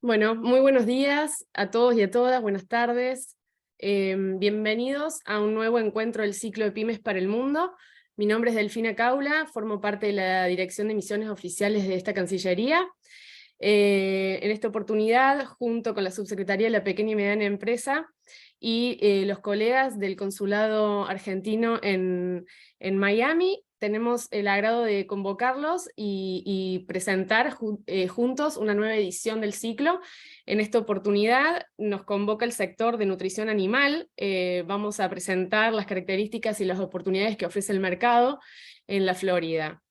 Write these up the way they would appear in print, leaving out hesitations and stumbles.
Bueno, muy buenos días a todos y a todas, buenas tardes. Bienvenidos a un nuevo encuentro del ciclo de PyMEs para el mundo. Mi nombre es Delfina Caula, formo parte de la Dirección de Misiones Oficiales de esta Cancillería. En esta oportunidad, junto con la Subsecretaría de la Pequeña y Mediana Empresa y los colegas del Consulado Argentino en Miami, tenemos el agrado de convocarlos y presentar juntos una nueva edición del ciclo. En esta oportunidad nos convoca el sector de nutrición animal. Vamos a presentar las características y las oportunidades que ofrece el mercado en la Florida.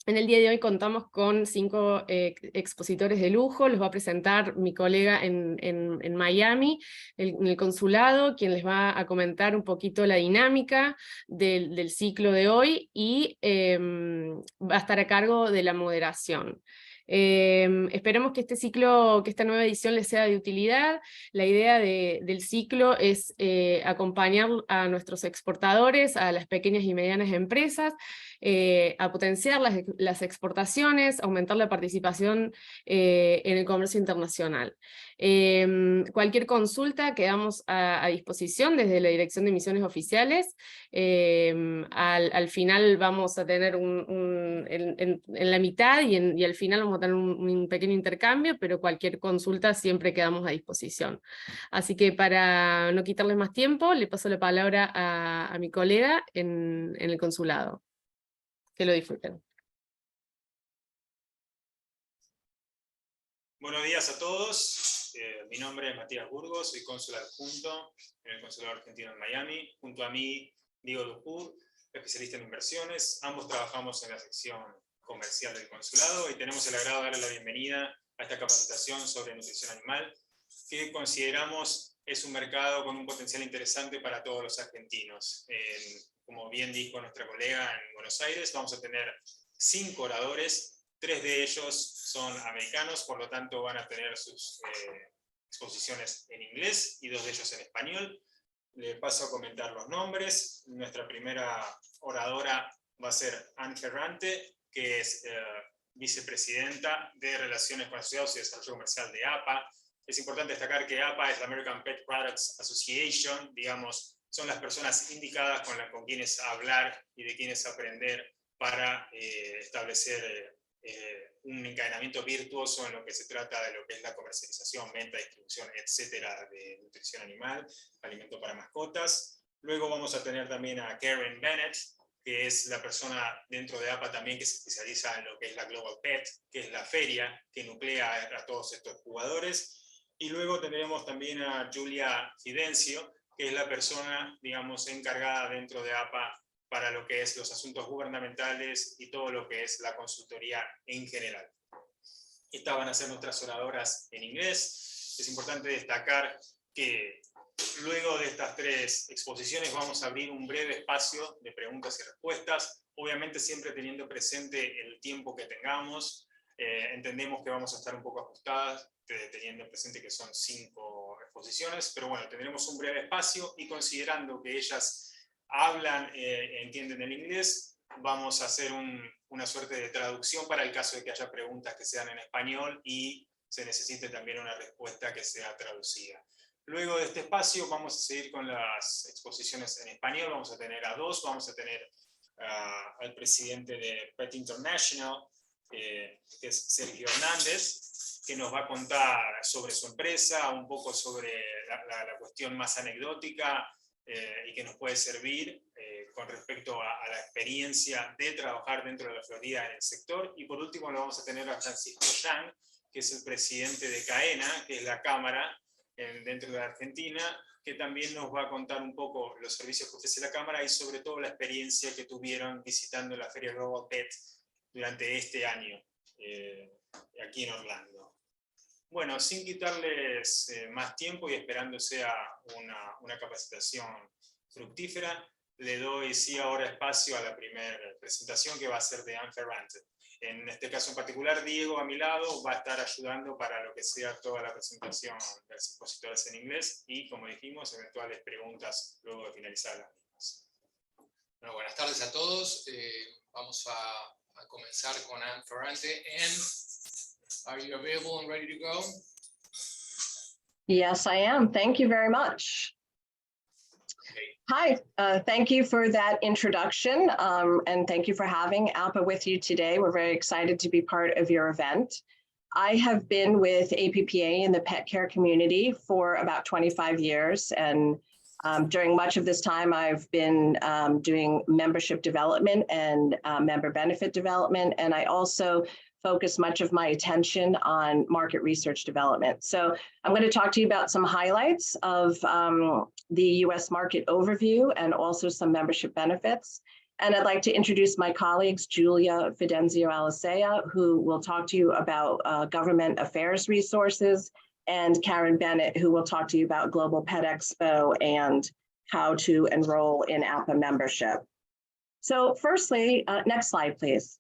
En el día de hoy contamos con 5 expositores de lujo. Los va a presentar mi colega en Miami, en el consulado, quien les va a comentar un poquito la dinámica del ciclo de hoy y va a estar a cargo de la moderación. Esperemos que este ciclo, que esta nueva edición les sea de utilidad. La idea del ciclo es acompañar a nuestros exportadores, a las pequeñas y medianas empresas, a potenciar las exportaciones, aumentar la participación en el comercio internacional. Cualquier consulta quedamos a disposición desde la Dirección de Misiones Oficiales. Al final vamos a tener en la mitad y al final vamos a tener un pequeño intercambio, pero cualquier consulta siempre quedamos a disposición. Así que para no quitarles más tiempo, le paso la palabra a mi colega en el consulado. Que lo disfruten. Buenos días a todos. Mi nombre es Matías Burgos, soy cónsul adjunto en el Consulado Argentino en Miami. Junto a mí, Diego Dufour, especialista en inversiones. Ambos trabajamos en la sección comercial del consulado y tenemos el agrado de darle la bienvenida a esta capacitación sobre nutrición animal, que consideramos es un mercado con un potencial interesante para todos los argentinos. Como bien dijo nuestra colega en Buenos Aires, vamos a tener 5 oradores, 3 de ellos son americanos, por lo tanto van a tener sus exposiciones en inglés y 2 de ellos en español. Le paso a comentar los nombres. Nuestra primera oradora va a ser Anne Ferrante, que es vicepresidenta de Relaciones con Asociados y Desarrollo Comercial de APA. Es importante destacar que APA es la American Pet Products Association, digamos, son las personas indicadas con quienes hablar y de quienes aprender para establecer un encadenamiento virtuoso en lo que se trata de lo que es la comercialización, venta, distribución, etcétera, de nutrición animal, alimento para mascotas. Luego vamos a tener también a Karen Bennett, que es la persona dentro de APA también que se especializa en lo que es la Global Pet, que es la feria que nuclea a todos estos jugadores. Y luego tendremos también a Julia Fidencio, que es la persona, digamos, encargada dentro de APA para lo que es los asuntos gubernamentales y todo lo que es la consultoría en general. Estas van a ser nuestras oradoras en inglés. Es importante destacar que luego de estas 3 exposiciones vamos a abrir un breve espacio de preguntas y respuestas, obviamente siempre teniendo presente el tiempo que tengamos. Entendemos que vamos a estar un poco ajustadas, teniendo presente que son 5 exposiciones, pero bueno, tendremos un breve espacio y considerando que ellas hablan, entienden el inglés, vamos a hacer una suerte de traducción para el caso de que haya preguntas que sean en español y se necesite también una respuesta que sea traducida. Luego de este espacio vamos a seguir con las exposiciones en español, vamos a tener a 2, vamos a tener al presidente de Pet International, que es Sergio Hernández, que nos va a contar sobre su empresa, un poco sobre la cuestión más anecdótica, y que nos puede servir con respecto a la experiencia de trabajar dentro de la Florida en el sector. Y por último lo vamos a tener a Francisco Yang, que es el presidente de CAENA, que es la Cámara dentro de Argentina, que también nos va a contar un poco los servicios que ofrece la Cámara y sobre todo la experiencia que tuvieron visitando la Feria Global Pet durante este año aquí en Orlando. Bueno, sin quitarles más tiempo y esperando sea una capacitación fructífera, le doy sí ahora espacio a la primera presentación, que va a ser de Anne Ferrante. En este caso en particular, Diego a mi lado va a estar ayudando para lo que sea toda la presentación de los expositores en inglés y, como dijimos, eventuales preguntas luego de finalizar las mismas. Bueno, buenas tardes a todos. Vamos a comenzar con Anne Ferrante en are you available and ready to go? Yes, I am. Thank you very much. Hi, thank you for that introduction, and thank you for having APA with you today. We're very excited to be part of your event. I have been with APPA in the pet care community for about 25 years, and during much of this time, I've been doing membership development and member benefit development, and I also focus much of my attention on market research development. So I'm going to talk to you about some highlights of the US market overview and also some membership benefits. And I'd like to introduce my colleagues, Julia Fidenzio-Alicea, who will talk to you about government affairs resources, and Karen Bennett, who will talk to you about Global Pet Expo and how to enroll in APA membership. So firstly, next slide, please.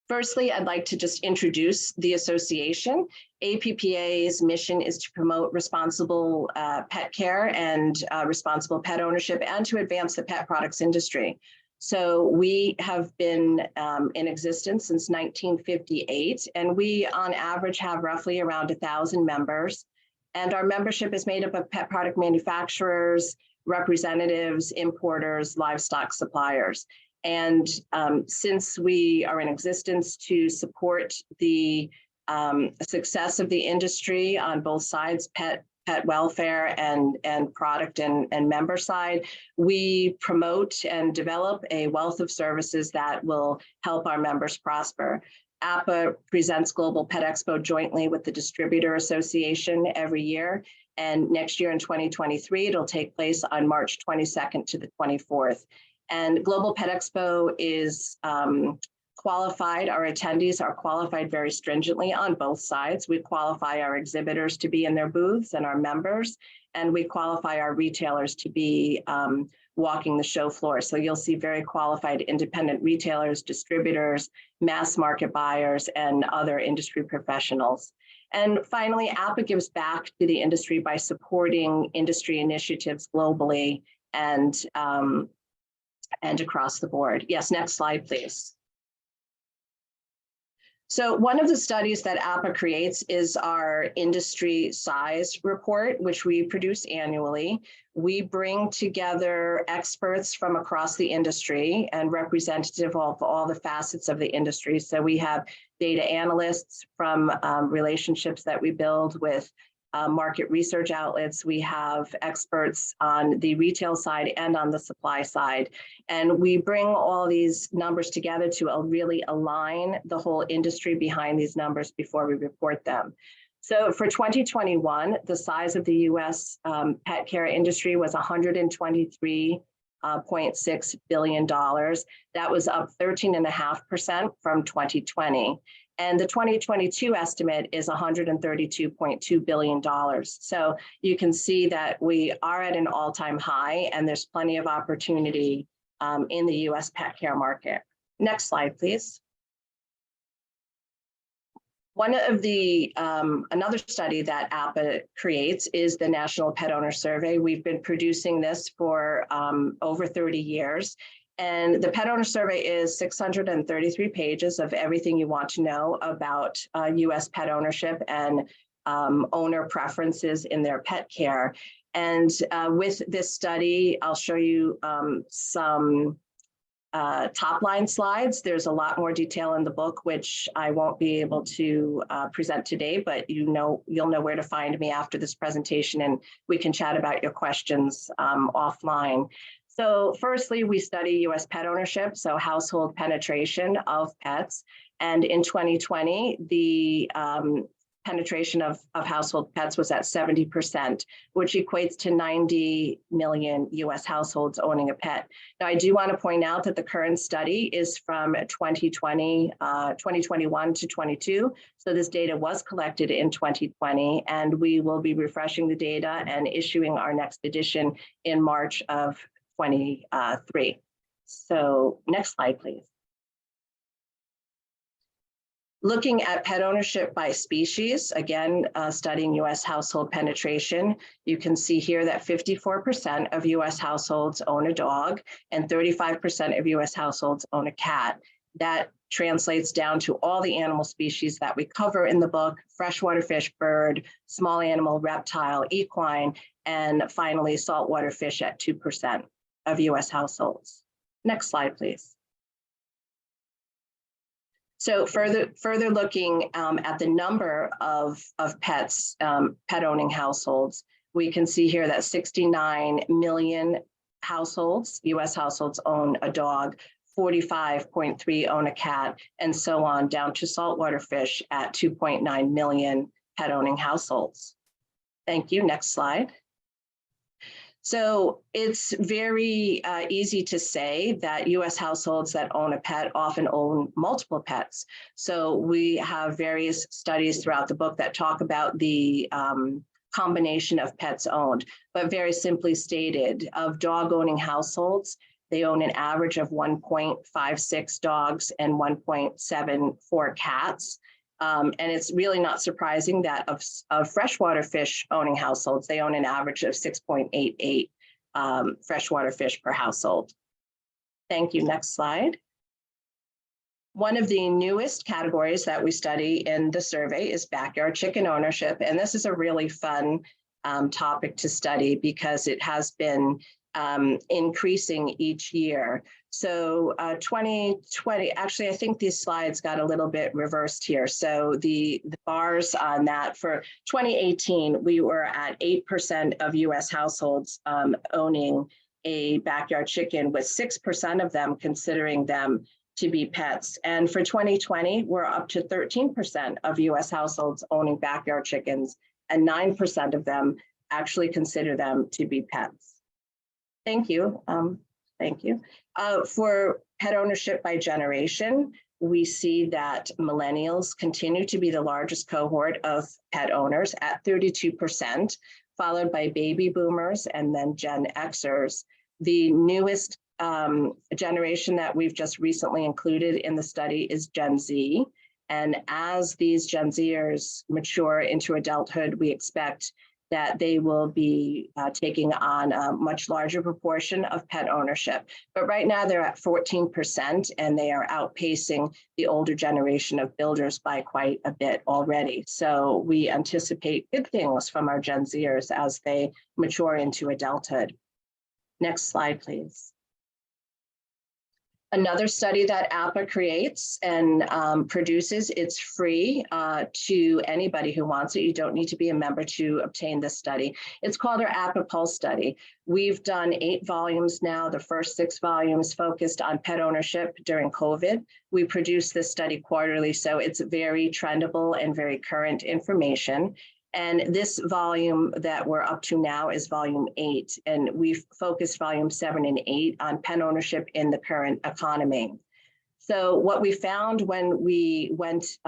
Firstly, I'd like to just introduce the association. APPA's mission is to promote responsible pet care and responsible pet ownership, and to advance the pet products industry. So we have been in existence since 1958, and we on average have roughly around 1,000 members. And our membership is made up of pet product manufacturers, representatives, importers, livestock suppliers. And since we are in existence to support the success of the industry on both sides, pet welfare and product and member side, we promote and develop a wealth of services that will help our members prosper. APA presents Global Pet Expo jointly with the Distributor Association every year. And next year in 2023, it'll take place on March 22nd to the 24th. And Global Pet Expo is qualified. Our attendees are qualified very stringently on both sides. We qualify our exhibitors to be in their booths and our members, and we qualify our retailers to be walking the show floor. So you'll see very qualified independent retailers, distributors, mass market buyers, and other industry professionals. And finally, APA gives back to the industry by supporting industry initiatives globally and across the board. Yes, next slide, please. So one of the studies that APA creates is our industry size report, which we produce annually. We bring together experts from across the industry and representative of all the facets of the industry. So we have data analysts from relationships that we build with market research outlets. We have experts on the retail side and on the supply side. And we bring all these numbers together to really align the whole industry behind these numbers before we report them. So for 2021, the size of the US pet care industry was $123.6 billion. That was up 13.5% from 2020. And the 2022 estimate is $132.2 billion. So you can see that we are at an all-time high, and there's plenty of opportunity in the US pet care market. Next slide, please. One of the, another study that APA creates is the National Pet Owner Survey. We've been producing this for over 30 years. And the Pet Owner Survey is 633 pages of everything you want to know about US pet ownership and owner preferences in their pet care. And with this study, I'll show you some top line slides. There's a lot more detail in the book, which I won't be able to present today, but you'll know where to find me after this presentation, and we can chat about your questions offline. So firstly, we study US pet ownership, so household penetration of pets. And in 2020, the penetration of household pets was at 70%, which equates to 90 million US households owning a pet. Now, I do want to point out that the current study is from 2021 to 22. So this data was collected in 2020, and we will be refreshing the data and issuing our next edition in March of 23. So next slide, please. Looking at pet ownership by species, again, studying US household penetration, you can see here that 54% of US households own a dog and 35% of US households own a cat. That translates down to all the animal species that we cover in the book: freshwater fish, bird, small animal, reptile, equine, and finally saltwater fish at 2% of US households. Next slide, please. So further looking at the number of pets, pet-owning households, we can see here that 69 million households, US households, own a dog, 45.3 own a cat, and so on, down to saltwater fish at 2.9 million pet-owning households. Thank you. Next slide. So it's very easy to say that US households that own a pet often own multiple pets. So we have various studies throughout the book that talk about the combination of pets owned, but very simply stated, of dog owning households, they own an average of 1.56 dogs and 1.74 cats. And it's really not surprising that of freshwater fish owning households, they own an average of 6.88 freshwater fish per household. Thank you. Next slide. One of the newest categories that we study in the survey is backyard chicken ownership. And this is a really fun topic to study because it has been increasing each year. So 2020, actually, I think these slides got a little bit reversed here. So the bars on that for 2018, we were at 8% of US households owning a backyard chicken, with 6% of them considering them to be pets. And for 2020, we're up to 13% of US households owning backyard chickens, and 9% of them actually consider them to be pets. Thank you. Thank you. For pet ownership by generation, we see that millennials continue to be the largest cohort of pet owners at 32%, followed by baby boomers and then Gen Xers. The newest generation that we've just recently included in the study is Gen Z. And as these Gen Zers mature into adulthood, we expect that they will be taking on a much larger proportion of pet ownership. But right now they're at 14%, and they are outpacing the older generation of builders by quite a bit already. So we anticipate good things from our Gen Zers as they mature into adulthood. Next slide, please. Another study that APA creates and produces, it's free to anybody who wants it. You don't need to be a member to obtain this study. It's called our APA Pulse study. We've done 8 volumes now. The first 6 volumes focused on pet ownership during COVID. We produce this study quarterly, so it's very trendable and very current information. And this volume that we're up to now is volume 8, and we've focused volume 7 and 8 on pet ownership in the current economy. So what we found when we went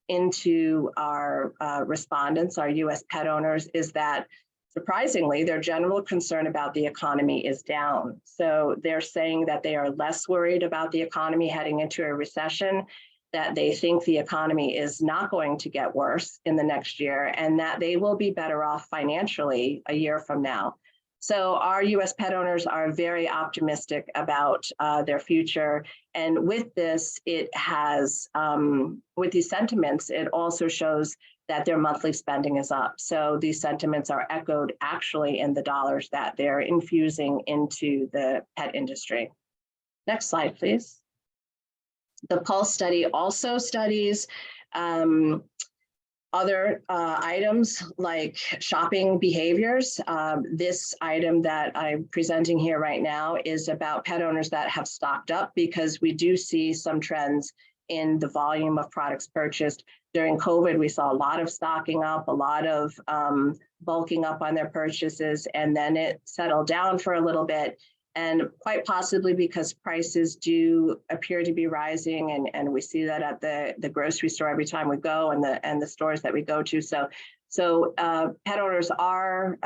into our respondents, our US pet owners, is that surprisingly, their general concern about the economy is down. So they're saying that they are less worried about the economy heading into a recession, that they think the economy is not going to get worse in the next year, and that they will be better off financially a year from now. So our US pet owners are very optimistic about their future. And with this, it has, with these sentiments, it also shows that their monthly spending is up. So these sentiments are echoed actually in the dollars that they're infusing into the pet industry. Next slide, please. The Pulse study also studies other items like shopping behaviors. This item that I'm presenting here right now is about pet owners that have stocked up, because we do see some trends in the volume of products purchased. During COVID, we saw a lot of stocking up, a lot of bulking up on their purchases, and then it settled down for a little bit. And quite possibly because prices do appear to be rising, and we see that at the grocery store every time we go, and the stores that we go to. So pet owners are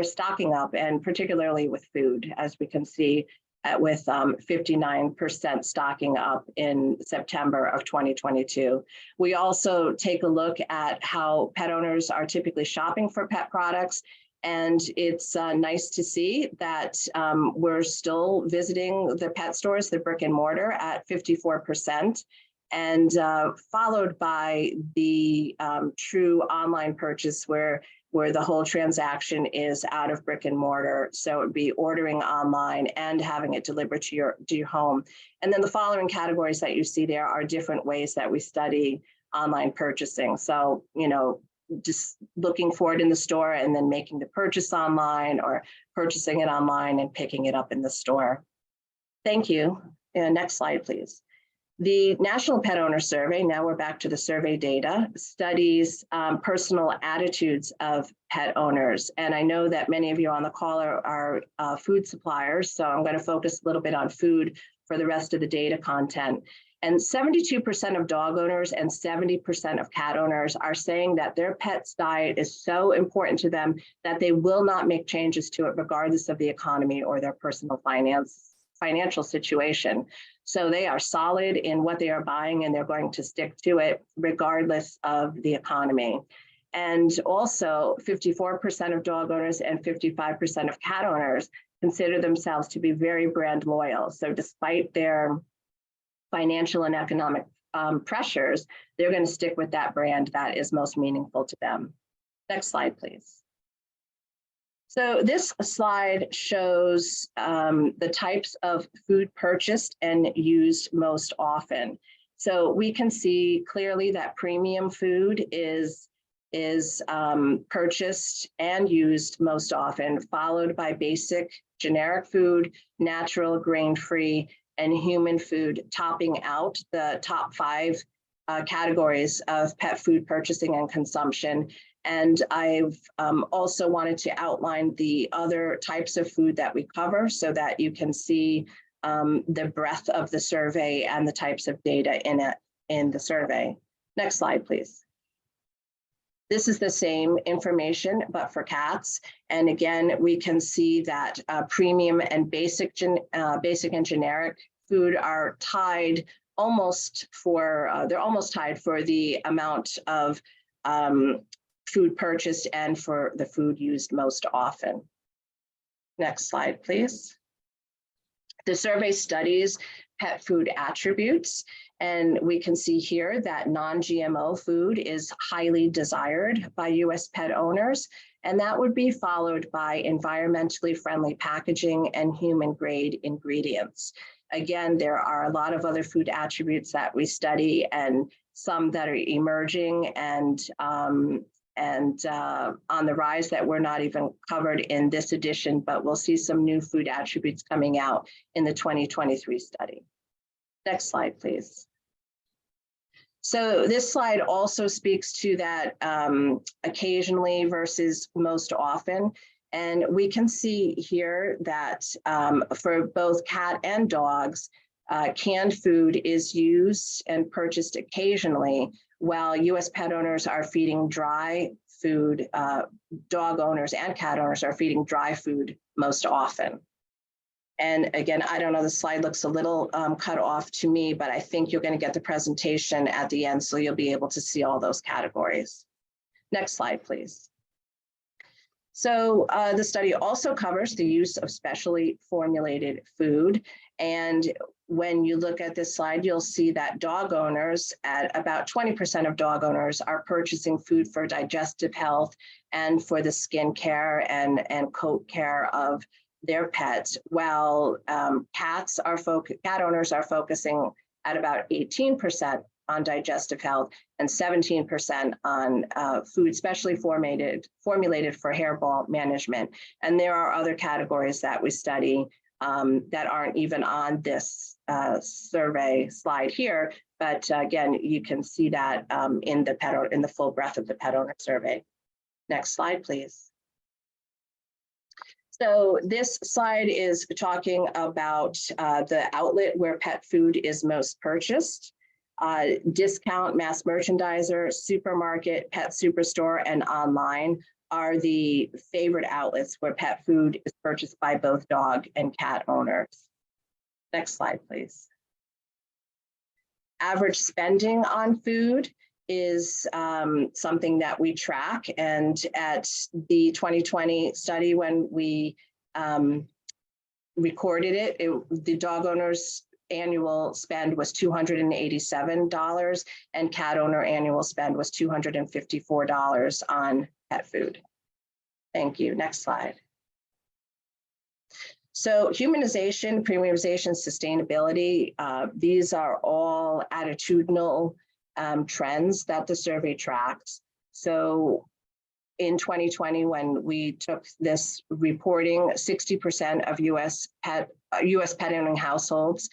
stocking up, and particularly with food, as we can see with 59% stocking up in September of 2022. We also take a look at how pet owners are typically shopping for pet products. And it's nice to see that we're still visiting the pet stores, the brick and mortar, at 54%, and followed by the true online purchase where the whole transaction is out of brick and mortar. So it would be ordering online and having it delivered to your home. And then the following categories that you see there are different ways that we study online purchasing. So, you know, just looking for it in the store and then making the purchase online, or purchasing it online and picking it up in the store. Thank you. Next slide, please. The National Pet Owner Survey, now we're back to the survey data, studies personal attitudes of pet owners. And I know that many of you on the call are food suppliers, so I'm going to focus a little bit on food for the rest of the data content. And 72% of dog owners and 70% of cat owners are saying that their pet's diet is so important to them that they will not make changes to it regardless of the economy or their personal financial situation. So they are solid in what they are buying, and they're going to stick to it regardless of the economy. And also 54% of dog owners and 55% of cat owners consider themselves to be very brand loyal. So despite their financial and economic pressures, they're going to stick with that brand that is most meaningful to them. Next slide, please. So this slide shows the types of food purchased and used most often. So we can see clearly that premium food is purchased and used most often, followed by basic generic food, natural, grain-free, and human food, topping out the top 5 categories of pet food purchasing and consumption. And I've also wanted to outline the other types of food that we cover so that you can see the breadth of the survey and the types of data in the survey. Next slide, please. This is the same information, but for cats. And again, we can see that premium and basic and generic food are tied almost for, they're almost tied for the amount of food purchased and for the food used most often. Next slide, please. The survey studies pet food attributes, and we can see here that non-GMO food is highly desired by US pet owners, and that would be followed by environmentally friendly packaging and human grade ingredients. Again, there are a lot of other food attributes that we study, and some that are emerging and on the rise that were not even covered in this edition, but we'll see some new food attributes coming out in the 2023 study. Next slide, please. So this slide also speaks to that occasionally versus most often. And we can see here that for both cat and dogs, canned food is used and purchased occasionally, while US pet owners are feeding dry food, dog owners and cat owners are feeding dry food most often. And again, I don't know, the slide looks a little cut off to me, but I think you're going to get the presentation at the end, so you'll be able to see all those categories. Next slide, please. So the study also covers the use of specially formulated food. And when you look at this slide, you'll see that dog owners, at about 20% of dog owners, are purchasing food for digestive health and for the skin care and coat care of their pets, while cat owners are focusing at about 18% on digestive health and 17% on food specially formulated for hairball management. And there are other categories that we study that aren't even on this survey slide here, but again, you can see that in the full breadth of the pet owner survey. Next slide, please. So this slide is talking about the outlet where pet food is most purchased. Discount, mass merchandiser, supermarket, pet superstore, and online are the favorite outlets where pet food is purchased by both dog and cat owners. Next slide, please. Average spending on food is something that we track. And at the 2020 study, when we recorded it, the dog owners' annual spend was $287, and cat owner annual spend was $254 on pet food. Thank you. Next slide. So humanization, premiumization, sustainability, these are all attitudinal trends that the survey tracks. So in 2020, when we took this reporting, 60% of US pet owning households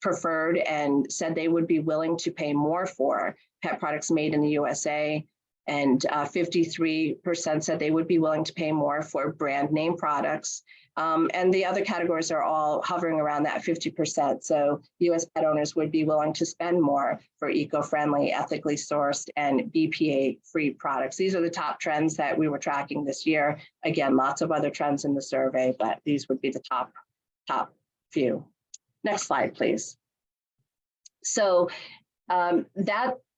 preferred and said they would be willing to pay more for pet products made in the USA. And 53% said they would be willing to pay more for brand name products. And the other categories are all hovering around that 50%. So US pet owners would be willing to spend more for eco-friendly, ethically sourced, and BPA-free products. These are the top trends that we were tracking this year. Again, lots of other trends in the survey, but these would be the top few. Next slide, please. So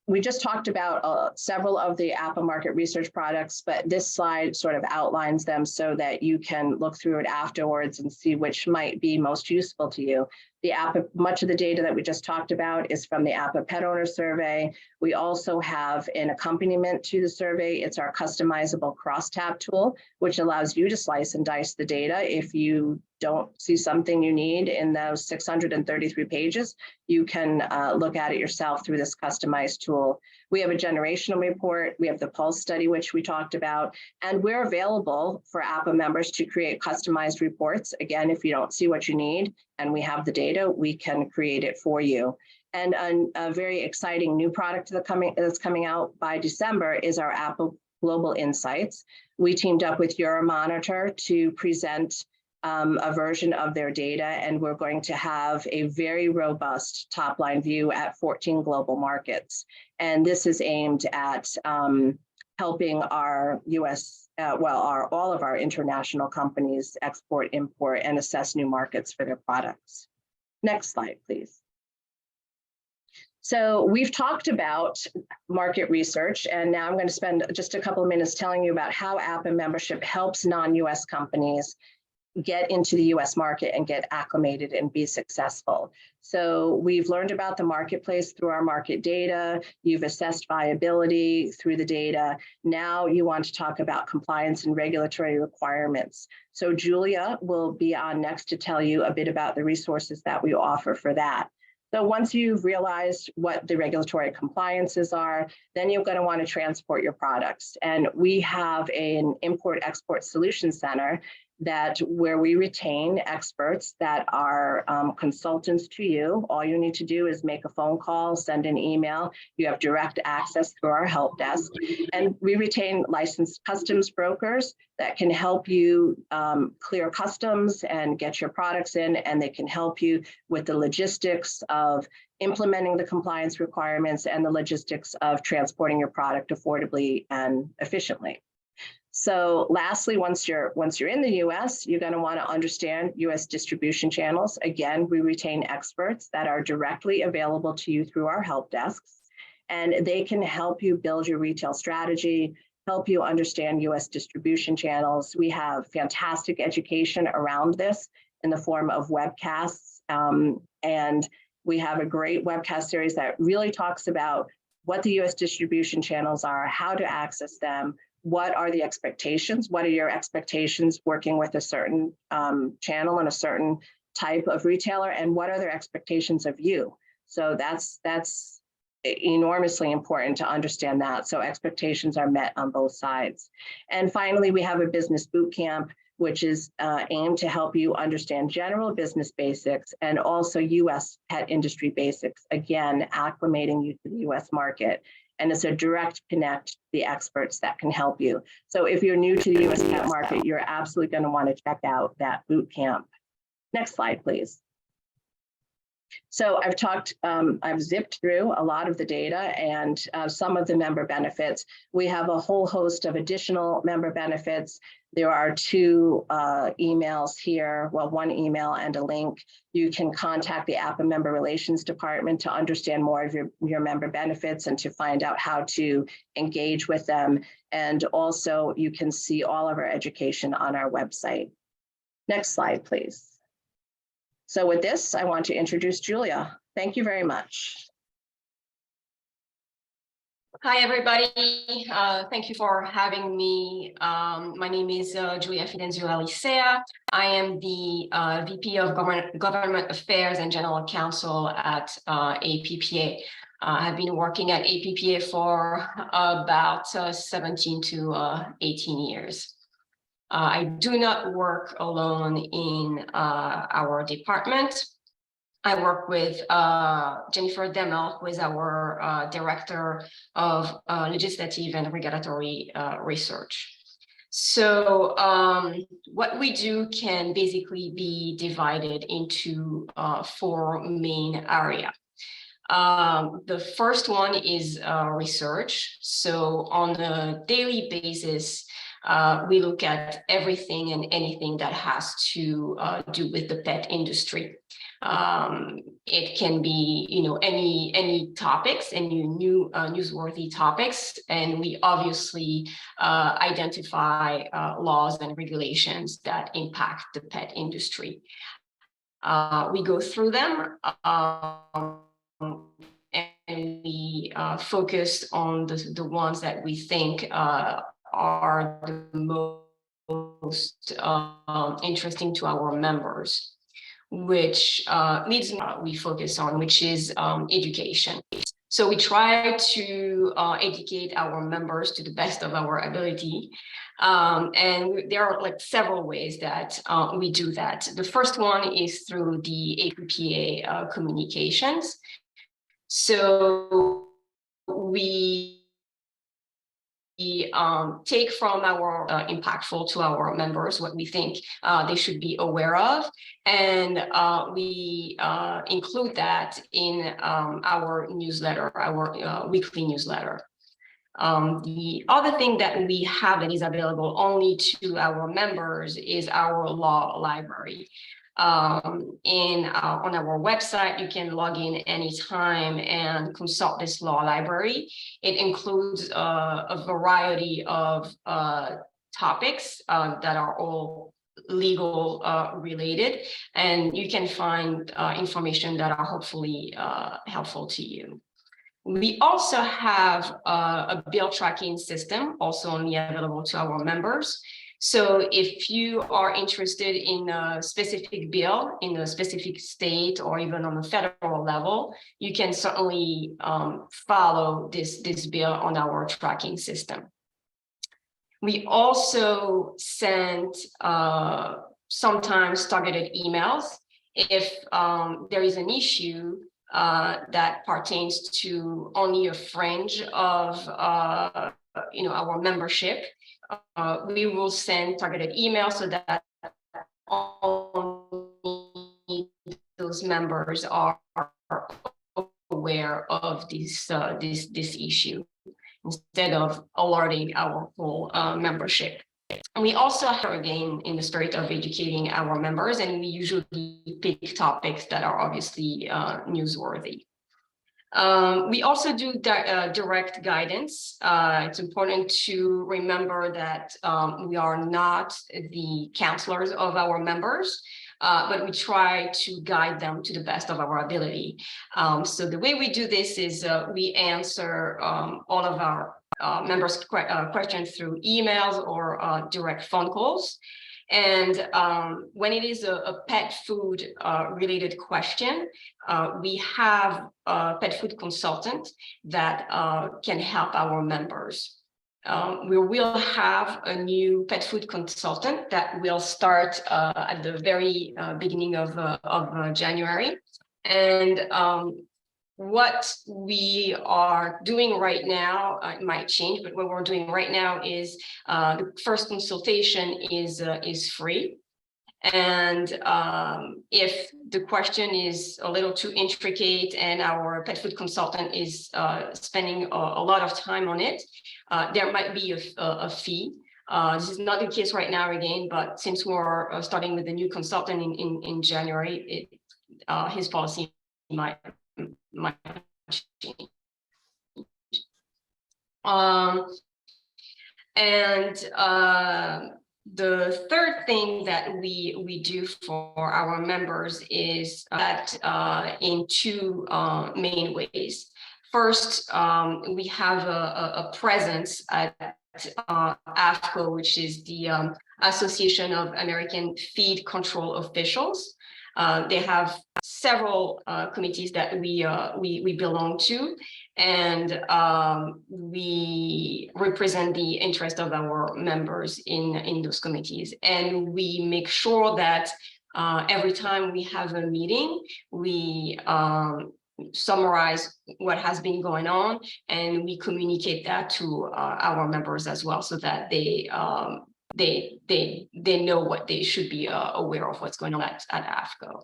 we just talked about several of the APA market research products, but this slide sort of outlines them so that you can look through it afterwards and see which might be most useful to you. The APA, much of the data that we just talked about is from the APA pet owner survey. We also have an accompaniment to the survey. It's our customizable crosstab tool, which allows you to slice and dice the data. If you don't see something you need in those 633 pages, you can look at it yourself through this customized tool. We have a generational report. We have the Pulse study, which we talked about, and we're available for APA members to create customized reports. Again, if you don't see what you need and we have the data, we can create it for you. And a very exciting new product that's coming out by December is our APA Global Insights. We teamed up with Euromonitor to present a version of their data, and we're going to have a very robust top-line view at 14 global markets. And this is aimed at helping our US, all of our international companies export, import, and assess new markets for their products. Next slide, please. So we've talked about market research, and now I'm going to spend just a couple of minutes telling you about how APA membership helps non-US companies get into the US market and get acclimated and be successful. So we've learned about the marketplace through our market data. You've assessed viability through the data. Now you want to talk about compliance and regulatory requirements. So Julia will be on next to tell you a bit about the resources that we offer for that. So once you've realized what the regulatory compliances are, then you're going to want to transport your products. And we have an import-export solution center where we retain experts that are consultants to you. All you need to do is make a phone call, send an email. You have direct access through our help desk. And we retain licensed customs brokers that can help you clear customs and get your products in, and they can help you with the logistics of implementing the compliance requirements and the logistics of transporting your product affordably and efficiently. So lastly, once you're in the US, you're going to want to understand US distribution channels. Again, we retain experts that are directly available to you through our help desks, and they can help you build your retail strategy, help you understand US distribution channels. We have fantastic education around this in the form of webcasts, and we have a great webcast series that really talks about what the US distribution channels are, how to access them, what are the expectations? What are your expectations working with a certain channel and a certain type of retailer? And what are their expectations of you? So that's enormously important to understand that. So expectations are met on both sides. And finally, we have a business boot camp, which is aimed to help you understand general business basics and also US pet industry basics, again, acclimating you to the US market. And it's a direct connect to the experts that can help you. So if you're new to the US pet market, you're absolutely going to want to check out that boot camp. Next slide, please. So I've zipped through a lot of the data and some of the member benefits. We have a whole host of additional member benefits. There are 2 emails here, well, 1 email and a link. You can contact the APA Member Relations Department to understand more of your member benefits and to find out how to engage with them. And also you can see all of our education on our website. Next slide, please. So with this, I want to introduce Julia. Thank you very much. Hi, everybody. Thank you for having me. My name is Julia Fidenzuela-Licea. I am the VP of Government Affairs and General Counsel at APPA. I've been working at APPA for about 17 to 18 years. I do not work alone in our department. I work with Jennifer Demel, who is our Director of Legislative and Regulatory Research. So what we do can basically be divided into 4 main areas. The first one is research. So on a daily basis, we look at everything and anything that has to do with the pet industry. It can be, any topics, any newsworthy topics, and we obviously identify laws and regulations that impact the pet industry. We go through them and we focus on the ones that we think are the most interesting to our members, which leads we focus on, which is education. So we try to educate our members to the best of our ability. And there are several ways that we do that. The first one is through the APPA communications. So we take from our impactful to our members what we think they should be aware of, and we include that in our newsletter, our weekly newsletter. The other thing that we have that is available only to our members is our law library. On our website, you can log in anytime and consult this law library. It includes a variety of topics that are all legal related, and you can find information that are hopefully helpful to you. We also have a bill tracking system, also only available to our members. So if you are interested in a specific bill in a specific state or even on a federal level, you can certainly follow this bill on our tracking system. We also send sometimes targeted emails if there is an issue that pertains to only a fringe of our membership. We will send targeted emails so that only those members are aware of this issue instead of alerting our whole membership. And we also have, again, in the spirit of educating our members, and we usually pick topics that are obviously newsworthy. We also do direct guidance. It's important to remember that we are not the counselors of our members, but we try to guide them to the best of our ability. So the way we do this is we answer all of our members' questions through emails or direct phone calls. And when it is a pet food related question, we have a pet food consultant that can help our members. We will have a new pet food consultant that will start at the very beginning of January. And what we are doing right now, it might change, but what we're doing right now is the first consultation is free. And if the question is a little too intricate and our pet food consultant is spending a lot of time on it, there might be a fee. This is not the case right now again, but since we're starting with the new consultant in January, his policy might change. The third thing that we do for our members is that in two main ways. First, we have a presence at AFCO, which is the Association of American Feed Control Officials. They have several committees that we belong to, and we represent the interest of our members in those committees. And we make sure that every time we have a meeting, we summarize what has been going on, and we communicate that to our members as well, so that they know what they should be aware of what's going on at AFCO.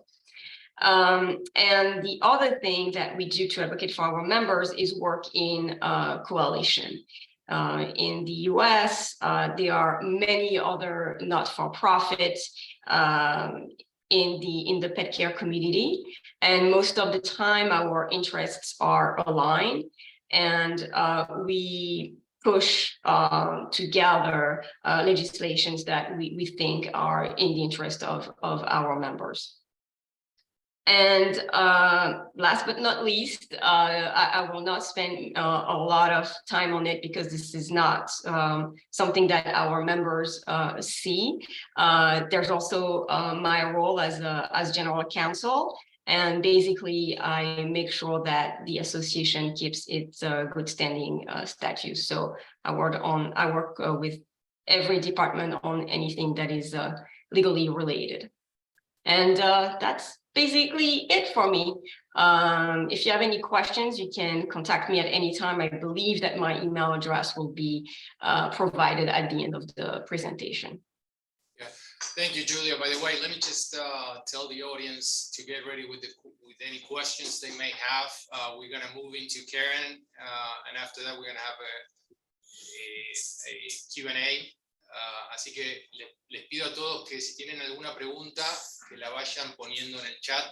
And the other thing that we do to advocate for our members is work in coalition. In the US, there are many other not-for-profits in the pet care community, and most of the time our interests are aligned, and we push together legislations that we think are in the interest of our members. And last but not least, I will not spend a lot of time on it because this is not something that our members see. There's also my role as general counsel, and basically I make sure that the association keeps its good standing status. So I work with every department on anything that is legally related. And that's basically it for me. If you have any questions, you can contact me at any time. I believe that my email address will be provided at the end of the presentation. Yeah, thank you, Julia. By the way, let me just tell the audience to get ready with any questions they may have. We're going to move into Karen, and after that, we're going to have a Q&A. Así que les pido a todos que si tienen alguna pregunta, que la vayan poniendo en el chat,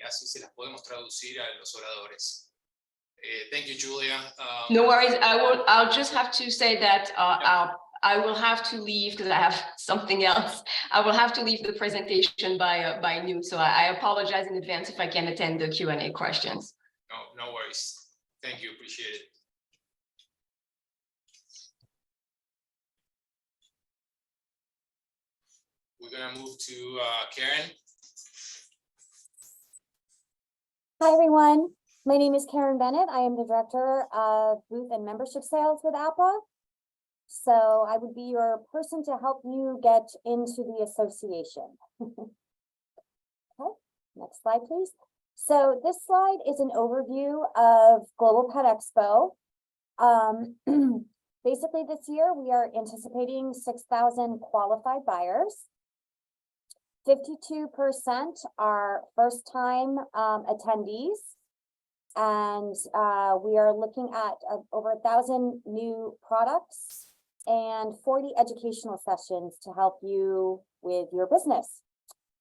así se las podemos traducir a los oradores. Thank you, Julia. No worries. I'll just have to say that I will have to leave because I have something else. I will have to leave the presentation by noon, so I apologize in advance if I can't attend the Q&A questions. No worries. Thank you. Appreciate it. We're going to move to Karen. Hi, everyone. My name is Karen Bennett. I am the Director of Booth and Membership Sales with APA. So I would be your person to help you get into the association. Okay, next slide, please. So this slide is an overview of Global Pet Expo. Basically, this year we are anticipating 6,000 qualified buyers. 52% are first-time attendees, and we are looking at over 1,000 new products and 40 educational sessions to help you with your business.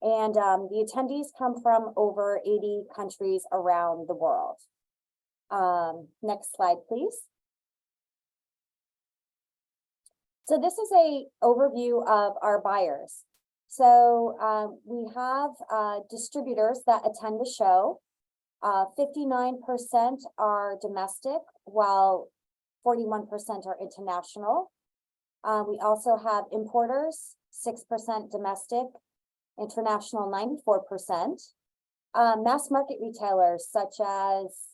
And the attendees come from over 80 countries around the world. Next slide, please. So this is an overview of our buyers. So we have distributors that attend the show. 59% are domestic, while 41% are international. We also have importers, 6% domestic, international 94%. Mass market retailers such as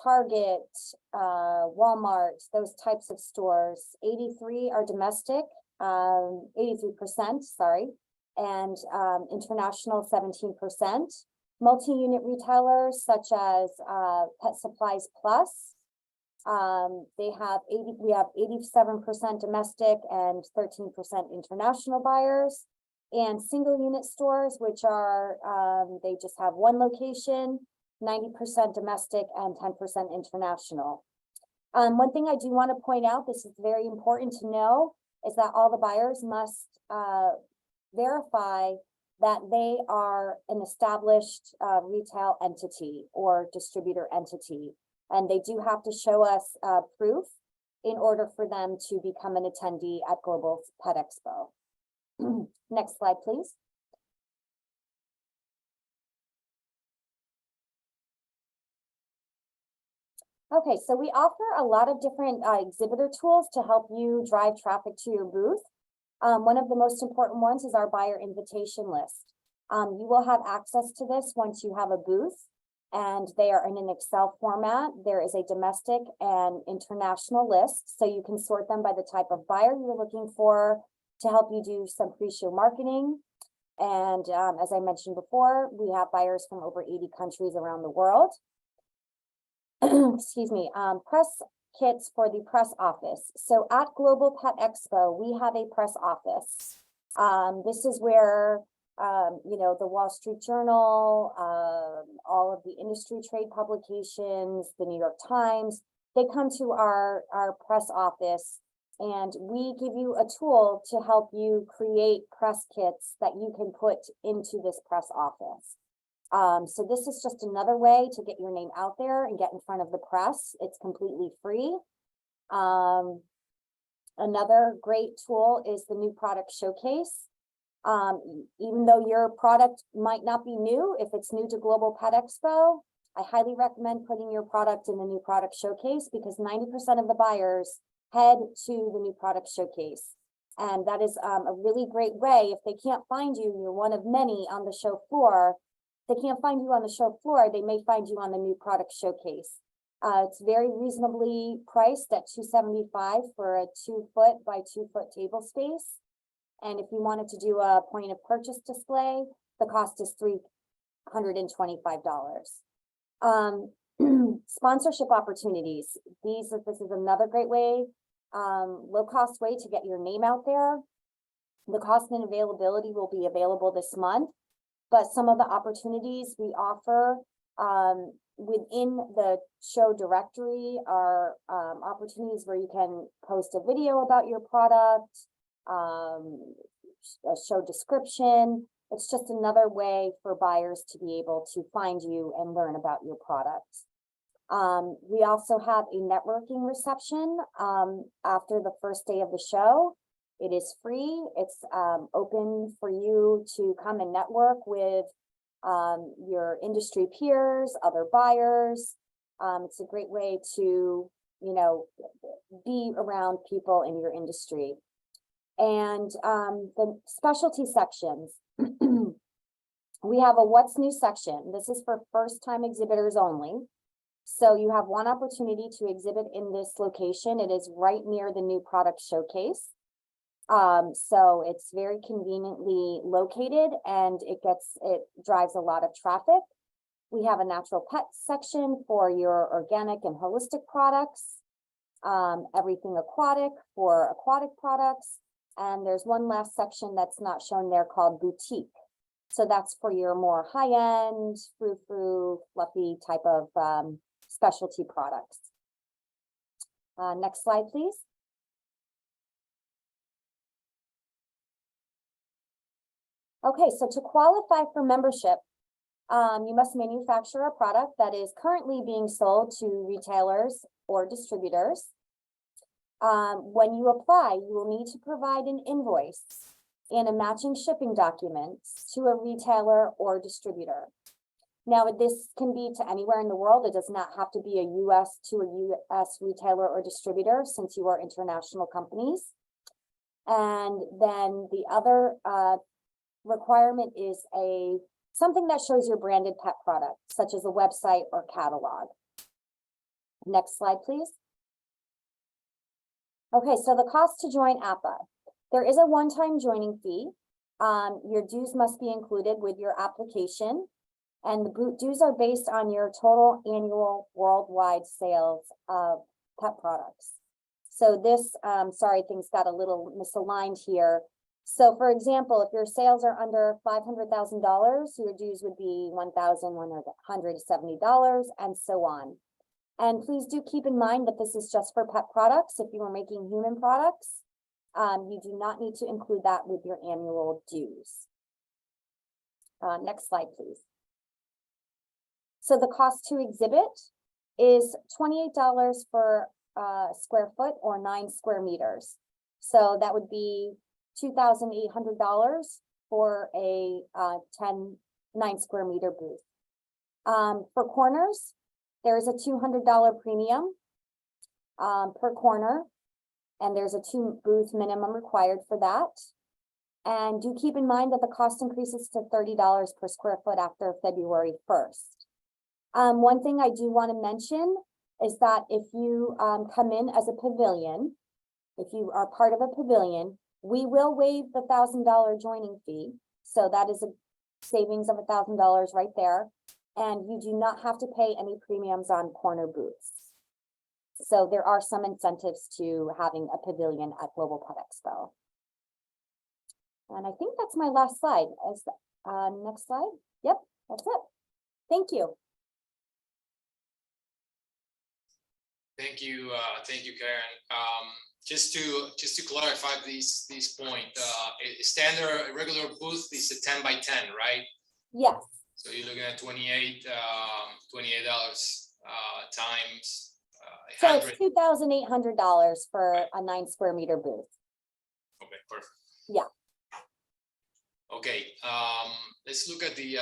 Target, Walmart, those types of stores, 83 are domestic. 83%, sorry, and international 17%. Multi-unit retailers such as Pet Supplies Plus, We have 87% domestic and 13% international buyers, and single unit stores, which are, they just have one location, 90% domestic and 10% international. One thing I do want to point out, this is very important to know, is that all the buyers must verify that they are an established retail entity or distributor entity. And they do have to show us proof in order for them to become an attendee at Global Pet Expo. Next slide, please. Okay, so we offer a lot of different exhibitor tools to help you drive traffic to your booth. One of the most important ones is our buyer invitation list. You will have access to this once you have a booth, and they are in an Excel format. There is a domestic and international list, so you can sort them by the type of buyer you're looking for to help you do some pre-show marketing. And as I mentioned before, we have buyers from over 80 countries around the world. Excuse me, press kits for the press office. So at Global Pet Expo, we have a press office. This is where, you know, the Wall Street Journal, all of the industry trade publications, the New York Times, they come to our press office, and we give you a tool to help you create press kits that you can put into this press office. So this is just another way to get your name out there and get in front of the press. It's completely free. Another great tool is the new product showcase. Even though your product might not be new, if it's new to Global Pet Expo, I highly recommend putting your product in the new product showcase, because 90% of the buyers head to the new product showcase. And that is a really great way. If they can't find you, you're one of many on the show floor. If they can't find you on the show floor, they may find you on the new product showcase. It's very reasonably priced at $275 for a 2-foot by 2-foot table space. And if you wanted to do a point of purchase display, the cost is $325. Sponsorship opportunities. This is another great way, low cost way to get your name out there. The cost and availability will be available this month, but some of the opportunities we offer within the show directory are opportunities where you can post a video about your product, a show description. It's just another way for buyers to be able to find you and learn about your product. We also have a networking reception after the first day of the show. It is free. It's open for you to come and network with your industry peers, other buyers. It's a great way to, you know, be around people in your industry. And the specialty sections. We have a what's new section. This is for first-time exhibitors only. So you have one opportunity to exhibit in this location. It is right near the new product showcase. So it's very conveniently located, and it drives a lot of traffic. We have a natural pet section for your organic and holistic products, everything aquatic for aquatic products. And there's one last section that's not shown there called boutique. So that's for your more high-end, frou-frou, fluffy type of specialty products. Next slide, please. Okay, so to qualify for membership, you must manufacture a product that is currently being sold to retailers or distributors. When you apply, you will need to provide an invoice and a matching shipping document to a retailer or distributor. Now, this can be to anywhere in the world. It does not have to be a US to a US retailer or distributor, since you are international companies. And then the other requirement is something that shows your branded pet product, such as a website or catalog. Next slide, please. Okay, so the cost to join APA. There is a one-time joining fee. Your dues must be included with your application, and the dues are based on your total annual worldwide sales of pet products. So this, sorry, things got a little misaligned here. So for example, if your sales are under $500,000, your dues would be $1,170 and so on. And please do keep in mind that this is just for pet products. If you are making human products, you do not need to include that with your annual dues. Next slide, please. So the cost to exhibit is $28 for square foot or 9 square meters. So that would be $2,800 for a 9 square meter booth. For corners, there is a $200 premium per corner, and there's a 2 booth minimum required for that. And do keep in mind that the cost increases to $30 per square foot after February 1st. One thing I do want to mention is that if you come in as a pavilion, if you are part of a pavilion, we will waive the $1,000 joining fee. So that is a savings of $1,000 right there. And you do not have to pay any premiums on corner booths. So there are some incentives to having a pavilion at Global Pet Expo. And I think that's my last slide. Next slide. Yep, that's it. Thank you. Thank you, Karen. Just to clarify this point, a standard regular booth is a 10 by 10, right? Yes. So you're looking at $28 times. So it's $2,800 for a 9 square meter booth. Okay, perfect. Yeah. Okay, let's look at the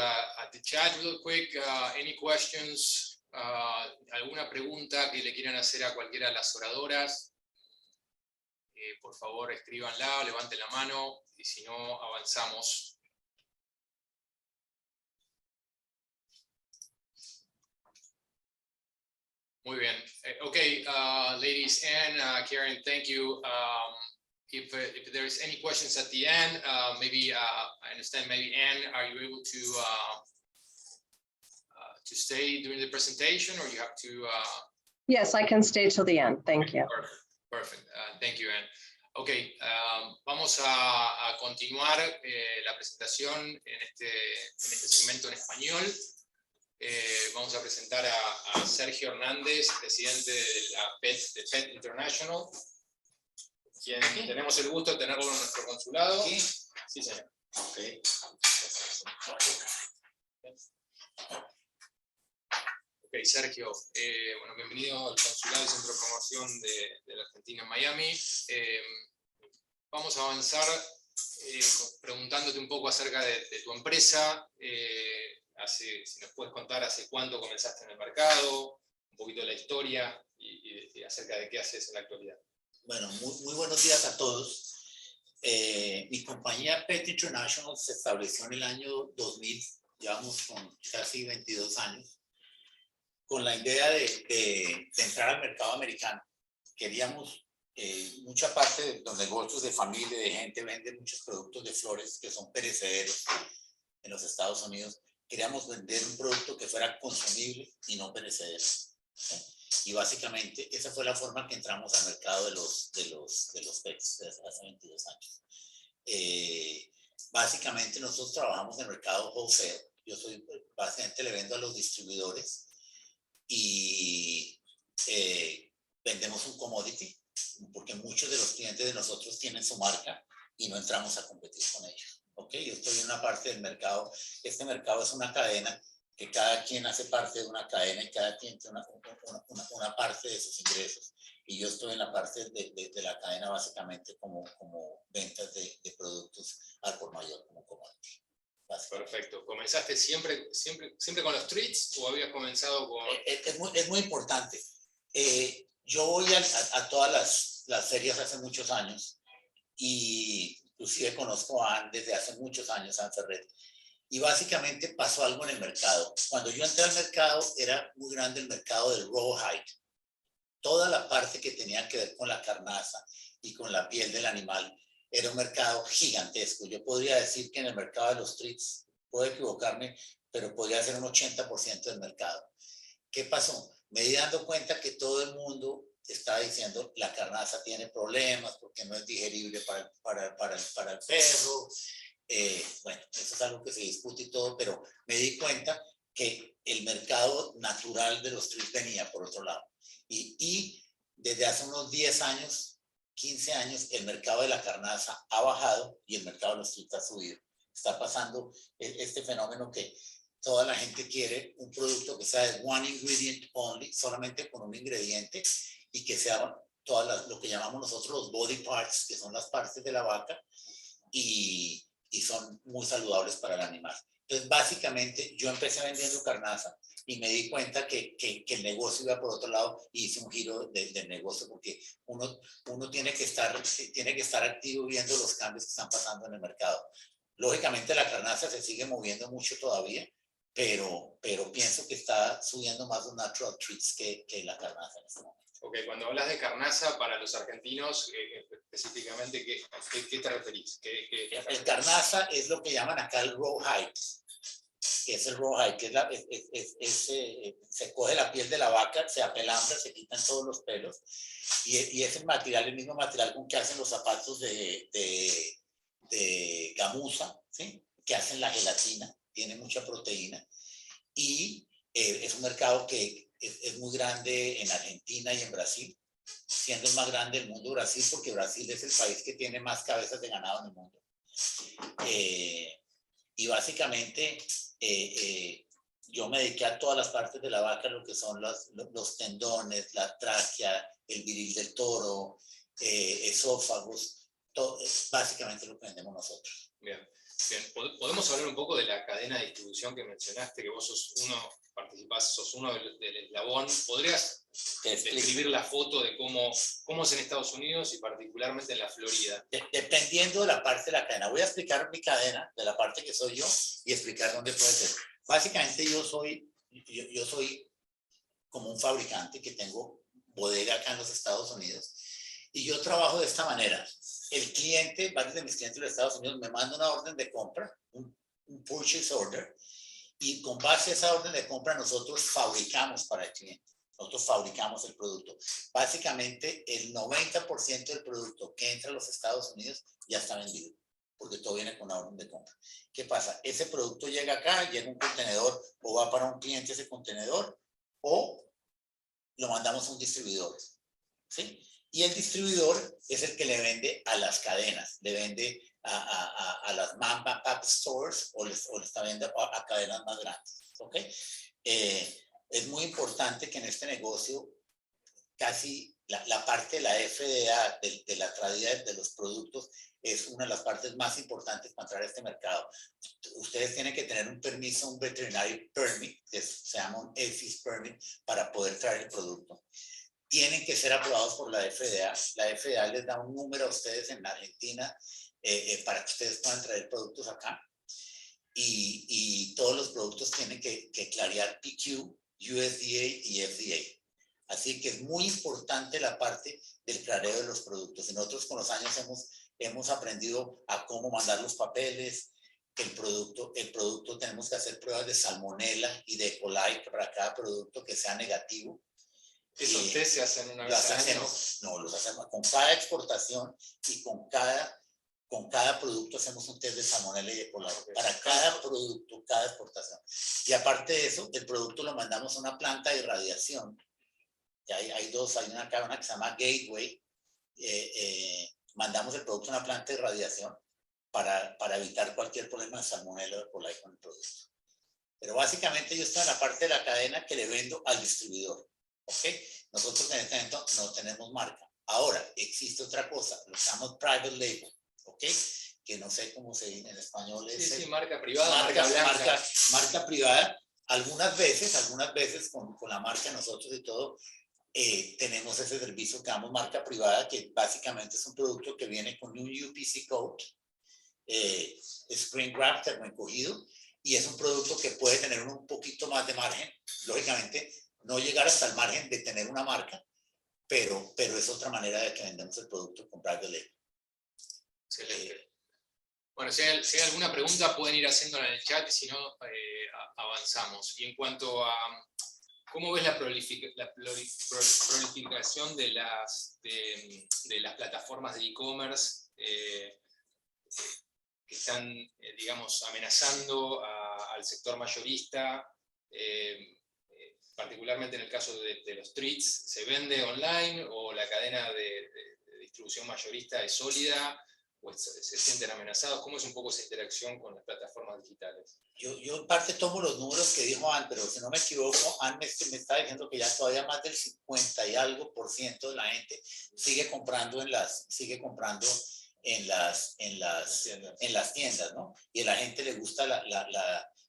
chat real quick. Any questions? ¿Alguna pregunta que le quieran hacer a cualquiera de las oradoras? Por favor, escríbanla, levanten la mano y si no, avanzamos. Muy bien. Okay, ladies and Karen, thank you. If there's any questions at the end, maybe I understand. Maybe Anne, are you able to stay during the presentation, or you have to? Yes, I can stay till the end. Thank you. Perfect. Thank you, Anne. Okay, vamos a continuar la presentación en este segmento en español. Vamos a presentar a Sergio Hernández, presidente de la PET International, quien tenemos el gusto de tenerlo en nuestro consulado. ¿Sí? Sí, señor. Okay. Ok, Sergio, bueno, bienvenido al Consulado y Centro de Promoción de la Argentina en Miami. Vamos a avanzar preguntándote un poco acerca de tu empresa. Si nos puedes contar hace cuánto comenzaste en el mercado, un poquito de la historia y acerca de qué haces en la actualidad. Bueno, muy buenos días a todos. Mi compañía PET International se estableció en el año 2000, llevamos con casi 22 años, con la idea de entrar al mercado americano. Queríamos, mucha parte de los negocios de familia, de gente, vende muchos productos de flores que son perecederos en los Estados Unidos. Queríamos vender un producto que fuera consumible y no perecedero. Y básicamente esa fue la forma que entramos al mercado de los pets desde hace 22 años. Básicamente nosotros trabajamos en el mercado wholesale. Yo básicamente le vendo a los distribuidores y vendemos un commodity, porque muchos de los clientes de nosotros tienen su marca y no entramos a competir con ellos. ¿Okay? Yo estoy en una parte del mercado. Este mercado es una cadena que cada quien hace parte de una cadena y cada quien tiene una parte de sus ingresos. Y yo estoy en la parte de la cadena básicamente como ventas de productos al por mayor, como commodity. Perfecto. ¿Comenzaste siempre con los treats o habías comenzado con...? Es muy importante. Yo voy a todas las ferias hace muchos años y inclusive conozco a Anne desde hace muchos años, Anne Ferret. Y básicamente pasó algo en el mercado. Cuando yo entré al mercado, era muy grande el mercado del rawhide. Toda la parte que tenía que ver con la carnaza y con la piel del animal era un mercado gigantesco. Yo podría decir que en el mercado de los treats, puedo equivocarme, pero podría ser un 80% del mercado. ¿Qué pasó? Me di dando cuenta que todo el mundo estaba diciendo, la carnaza tiene problemas porque no es digerible para el perro. Bueno, eso es algo que se discute y todo, pero me di cuenta que el mercado natural de los treats venía por otro lado. Y desde hace unos 10 años, 15 años, el mercado de la carnaza ha bajado y el mercado de los treats ha subido. Está pasando este fenómeno que toda la gente quiere un producto que sea de one ingredient only, solamente con un ingrediente, y que sea lo que llamamos nosotros los body parts, que son las partes de la vaca, y son muy saludables para el animal. Entonces, básicamente, yo empecé vendiendo carnaza y me di cuenta que el negocio iba por otro lado y hice un giro del negocio, porque uno tiene que estar activo viendo los cambios que están pasando en el mercado. Lógicamente, la carnaza se sigue moviendo mucho todavía, pero pienso que está subiendo más los natural treats que la carnaza en este momento. Ok, cuando hablas de carnaza, para los argentinos, específicamente, ¿qué te referís? El carnaza es lo que llaman acá el rawhide, que es el rawhide, que se coge la piel de la vaca, se apelambra, se quitan todos los pelos, y es el mismo material con que hacen los zapatos de gamuza, ¿sí? Que hacen la gelatina, tiene mucha proteína, y es un mercado que es muy grande en Argentina y en Brasil, siendo el más grande del mundo Brasil, porque Brasil es el país que tiene más cabezas de ganado en el mundo. Y básicamente yo me dediqué a todas las partes de la vaca, lo que son los tendones, la tráquea, el viril del toro, esófagos, todo, básicamente lo que vendemos nosotros. Bien. ¿Podemos hablar un poco de la cadena de distribución que mencionaste, que vos sos uno del eslabón? ¿Podrías describir la foto de cómo es en Estados Unidos y particularmente en la Florida? Dependiendo de la parte de la cadena. Voy a explicar mi cadena, de la parte que soy yo, y explicar dónde puede ser. Básicamente yo soy como un fabricante que tengo bodega acá en los Estados Unidos, y yo trabajo de esta manera. El cliente, varios de mis clientes de los Estados Unidos me manda una orden de compra, un purchase order, y con base a esa orden de compra nosotros fabricamos para el cliente. Nosotros fabricamos el producto. Básicamente el 90% del producto que entra a los Estados Unidos ya está vendido, porque todo viene con una orden de compra. ¿Qué pasa? Ese producto llega acá, llega un contenedor, o va para un cliente ese contenedor, o lo mandamos a un distribuidor, ¿sí? Y el distribuidor es el que le vende a las cadenas, le vende a las mama pap stores, o le está vendiendo a cadenas más grandes, ¿ok? Es muy importante que en este negocio casi la parte de la FDA, de la traída de los productos, es una de las partes más importantes para entrar a este mercado. Ustedes tienen que tener un permiso, un veterinary permit, que se llama un EFIS permit, para poder traer el producto. Tienen que ser aprobados por la FDA. La FDA les da un número a ustedes en la Argentina para que ustedes puedan traer productos acá. Y todos los productos tienen que clarear PQ, USDA y FDA. Así que es muy importante la parte del clareo de los productos. Y nosotros con los años hemos aprendido a cómo mandar los papeles. El producto tenemos que hacer pruebas de salmonela y de E. coli para cada producto que sea negativo. ¿Esos test se hacen una vez al año? No, los hacemos con cada exportación, y con cada producto hacemos un test de salmonella y E. coli para cada producto, cada exportación. Y aparte de eso, el producto lo mandamos a una planta de irradiación. Hay una que se llama Gateway. Mandamos el producto a una planta de irradiación para evitar cualquier problema de salmonella o E. coli con el producto. Pero básicamente yo estoy en la parte de la cadena que le vendo al distribuidor. ¿Ok? Nosotros en este momento no tenemos marca. Ahora, existe otra cosa, lo llamamos private label, ¿ok? Que no sé cómo se dice en español. Sí, marca privada, marca privada. Algunas veces con la marca nosotros y todo, tenemos ese servicio que llamamos marca privada, que básicamente es un producto que viene con un UPC code, screen grab, termoencogido, y es un producto que puede tener un poquito más de margen, lógicamente, no llegar hasta el margen de tener una marca, pero es otra manera de que vendemos el producto, comprar de ley. Excelente. Bueno, si hay alguna pregunta pueden ir haciéndola en el chat, y si no, avanzamos. Y en cuanto a ¿Cómo ves la proliferación de las plataformas de e-commerce que están, digamos, amenazando al sector mayorista? Particularmente en el caso de los treats, ¿se vende online o la cadena de distribución mayorista es sólida o se sienten amenazados? ¿Cómo es un poco esa interacción con las plataformas digitales? Yo en parte tomo los números que dijo Anne, pero si no me equivoco, Anne me está diciendo que ya todavía más del 50 y algo % de la gente sigue comprando en las tiendas, ¿no? Y a la gente le gusta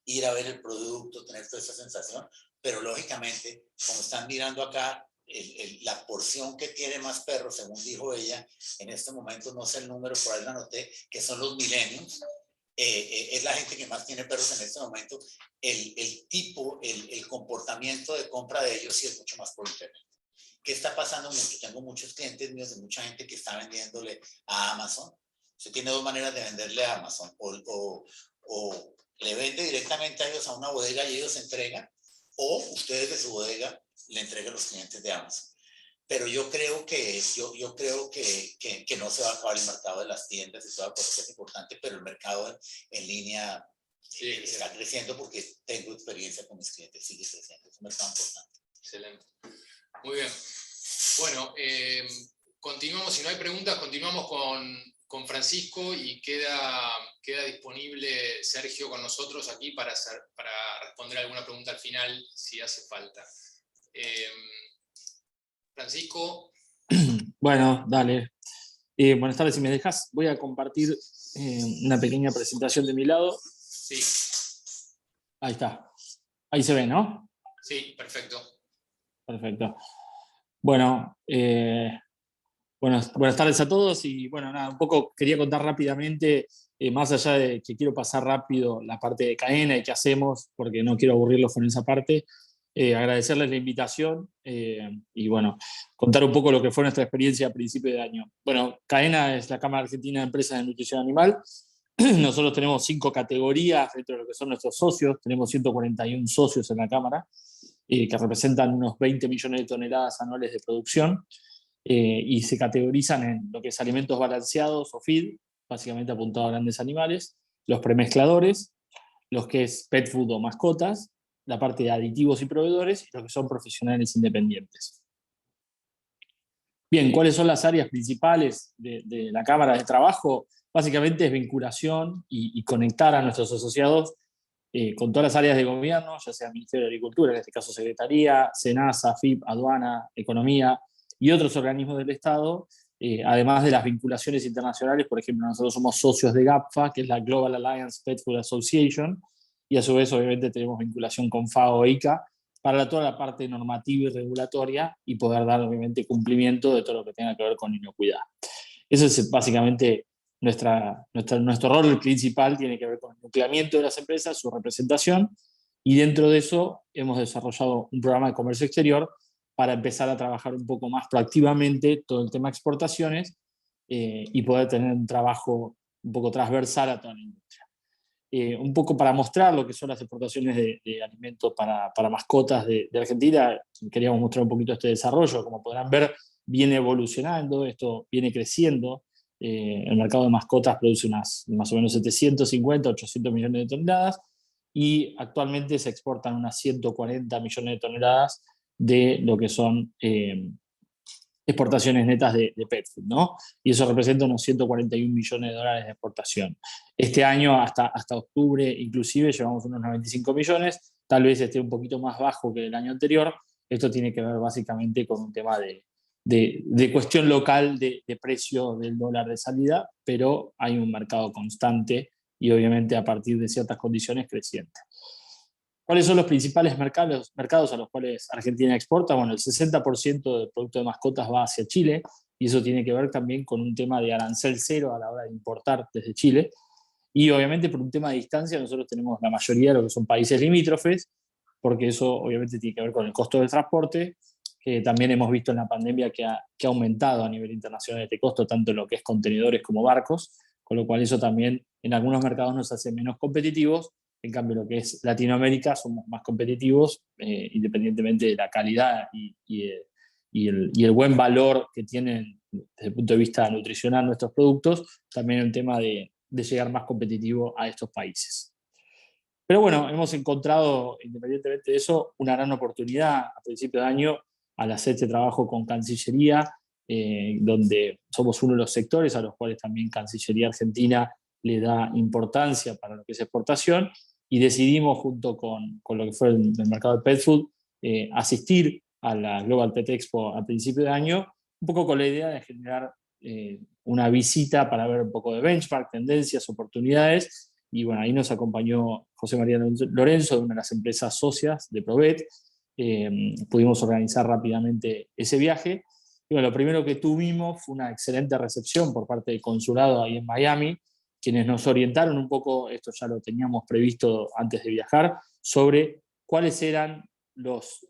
ir a ver el producto, tener toda esa sensación, pero lógicamente, como están mirando acá, la porción que tiene más perros, según dijo ella, en este momento no sé el número, por ahí lo anoté, que son los millennials, es la gente que más tiene perros en este momento. El comportamiento de compra de ellos sí es mucho más por internet. ¿Qué está pasando mucho? Tengo muchos clientes míos de mucha gente que está vendiéndole a Amazon. Usted tiene dos maneras de venderle a Amazon. O le vende directamente a ellos a una bodega y ellos entregan, o ustedes de su bodega le entregan a los clientes de Amazon. Pero yo creo que no se va a acabar el mercado de las tiendas y toda cosa que es importante, pero el mercado en línea está creciendo porque tengo experiencia con mis clientes, sigue creciendo, es un mercado importante. Excelente. Muy bien. Bueno, continuamos, si no hay preguntas, continuamos con Francisco y queda disponible Sergio con nosotros aquí para responder alguna pregunta al final, si hace falta. Francisco. Bueno, dale. Buenas tardes, si me dejas, voy a compartir una pequeña presentación de mi lado. Sí. Ahí está. Ahí se ve, ¿no? Sí, perfecto. Perfecto. Bueno, buenas tardes a todos y bueno, nada, un poco quería contar rápidamente, más allá de que quiero pasar rápido la parte de cadena y qué hacemos, porque no quiero aburrirlos con esa parte, agradecerles la invitación y bueno, contar un poco lo que fue nuestra experiencia a principio de año. Bueno, cadena es la Cámara Argentina de Empresas de Nutrición Animal. Nosotros tenemos 5 categorías dentro de lo que son nuestros socios, tenemos 141 socios en la Cámara, que representan unos 20 millones de toneladas anuales de producción, y se categorizan en lo que es alimentos balanceados o feed, básicamente apuntado a grandes animales, los premezcladores, los que es pet food o mascotas, la parte de aditivos y proveedores, y lo que son profesionales independientes. Bien, ¿cuáles son las áreas principales de la Cámara de Trabajo? Básicamente es vinculación y conectar a nuestros asociados con todas las áreas de gobierno, ya sea Ministerio de Agricultura, en este caso Secretaría, SENASA, FIP, Aduana, Economía y otros organismos del Estado, además de las vinculaciones internacionales. Por ejemplo, nosotros somos socios de GAPFA, que es la Global Alliance Pet Food Association, y a su vez obviamente tenemos vinculación con FAO e ICA para toda la parte normativa y regulatoria y poder dar obviamente cumplimiento de todo lo que tenga que ver con inocuidad. Eso es básicamente nuestro rol principal, tiene que ver con el nucleamiento de las empresas, su representación, y dentro de eso hemos desarrollado un programa de comercio exterior para empezar a trabajar un poco más proactivamente todo el tema de exportaciones y poder tener un trabajo un poco transversal a toda la industria. Un poco para mostrar lo que son las exportaciones de alimentos para mascotas de Argentina, queríamos mostrar un poquito este desarrollo. Como podrán ver, viene evolucionando, esto viene creciendo. El mercado de mascotas produce más o menos 750, 800 millones de toneladas y actualmente se exportan unas 140 millones de toneladas de lo que son exportaciones netas de pet food, ¿no? Y eso representa unos 141 millones de dólares de exportación. Este año, hasta octubre, inclusive, llevamos unos 95 millones, tal vez esté un poquito más bajo que el año anterior. Esto tiene que ver básicamente con un tema de cuestión local de precio del dólar de salida, pero hay un mercado constante y obviamente a partir de ciertas condiciones creciente. ¿Cuáles son los principales mercados a los cuales Argentina exporta? Bueno, el 60% del producto de mascotas va hacia Chile, y eso tiene que ver también con un tema de arancel cero a la hora de importar desde Chile. Y obviamente por un tema de distancia nosotros tenemos la mayoría de lo que son países limítrofes, porque eso obviamente tiene que ver con el costo del transporte, que también hemos visto en la pandemia que ha aumentado a nivel internacional este costo, tanto en lo que es contenedores como barcos, con lo cual eso también en algunos mercados nos hace menos competitivos En cambio, lo que es Latinoamérica somos más competitivos, independientemente de la calidad y el buen valor que tienen desde el punto de vista nutricional nuestros productos, también es un tema de llegar más competitivo a estos países. Pero bueno, hemos encontrado, independientemente de eso, una gran oportunidad a principio de año al hacer este trabajo con Cancillería, donde somos uno de los sectores a los cuales también Cancillería Argentina le da importancia para lo que es exportación, y decidimos junto con lo que fue el mercado de pet food asistir a la Global Pet Expo a principio de año, un poco con la idea de generar una visita para ver un poco de benchmark, tendencias, oportunidades. Y bueno, ahí nos acompañó José María Lorenzo, de una de las empresas socias de Provet. Pudimos organizar rápidamente ese viaje. Y bueno, lo primero que tuvimos fue una excelente recepción por parte del consulado ahí en Miami, quienes nos orientaron un poco, esto ya lo teníamos previsto antes de viajar, sobre cuáles eran los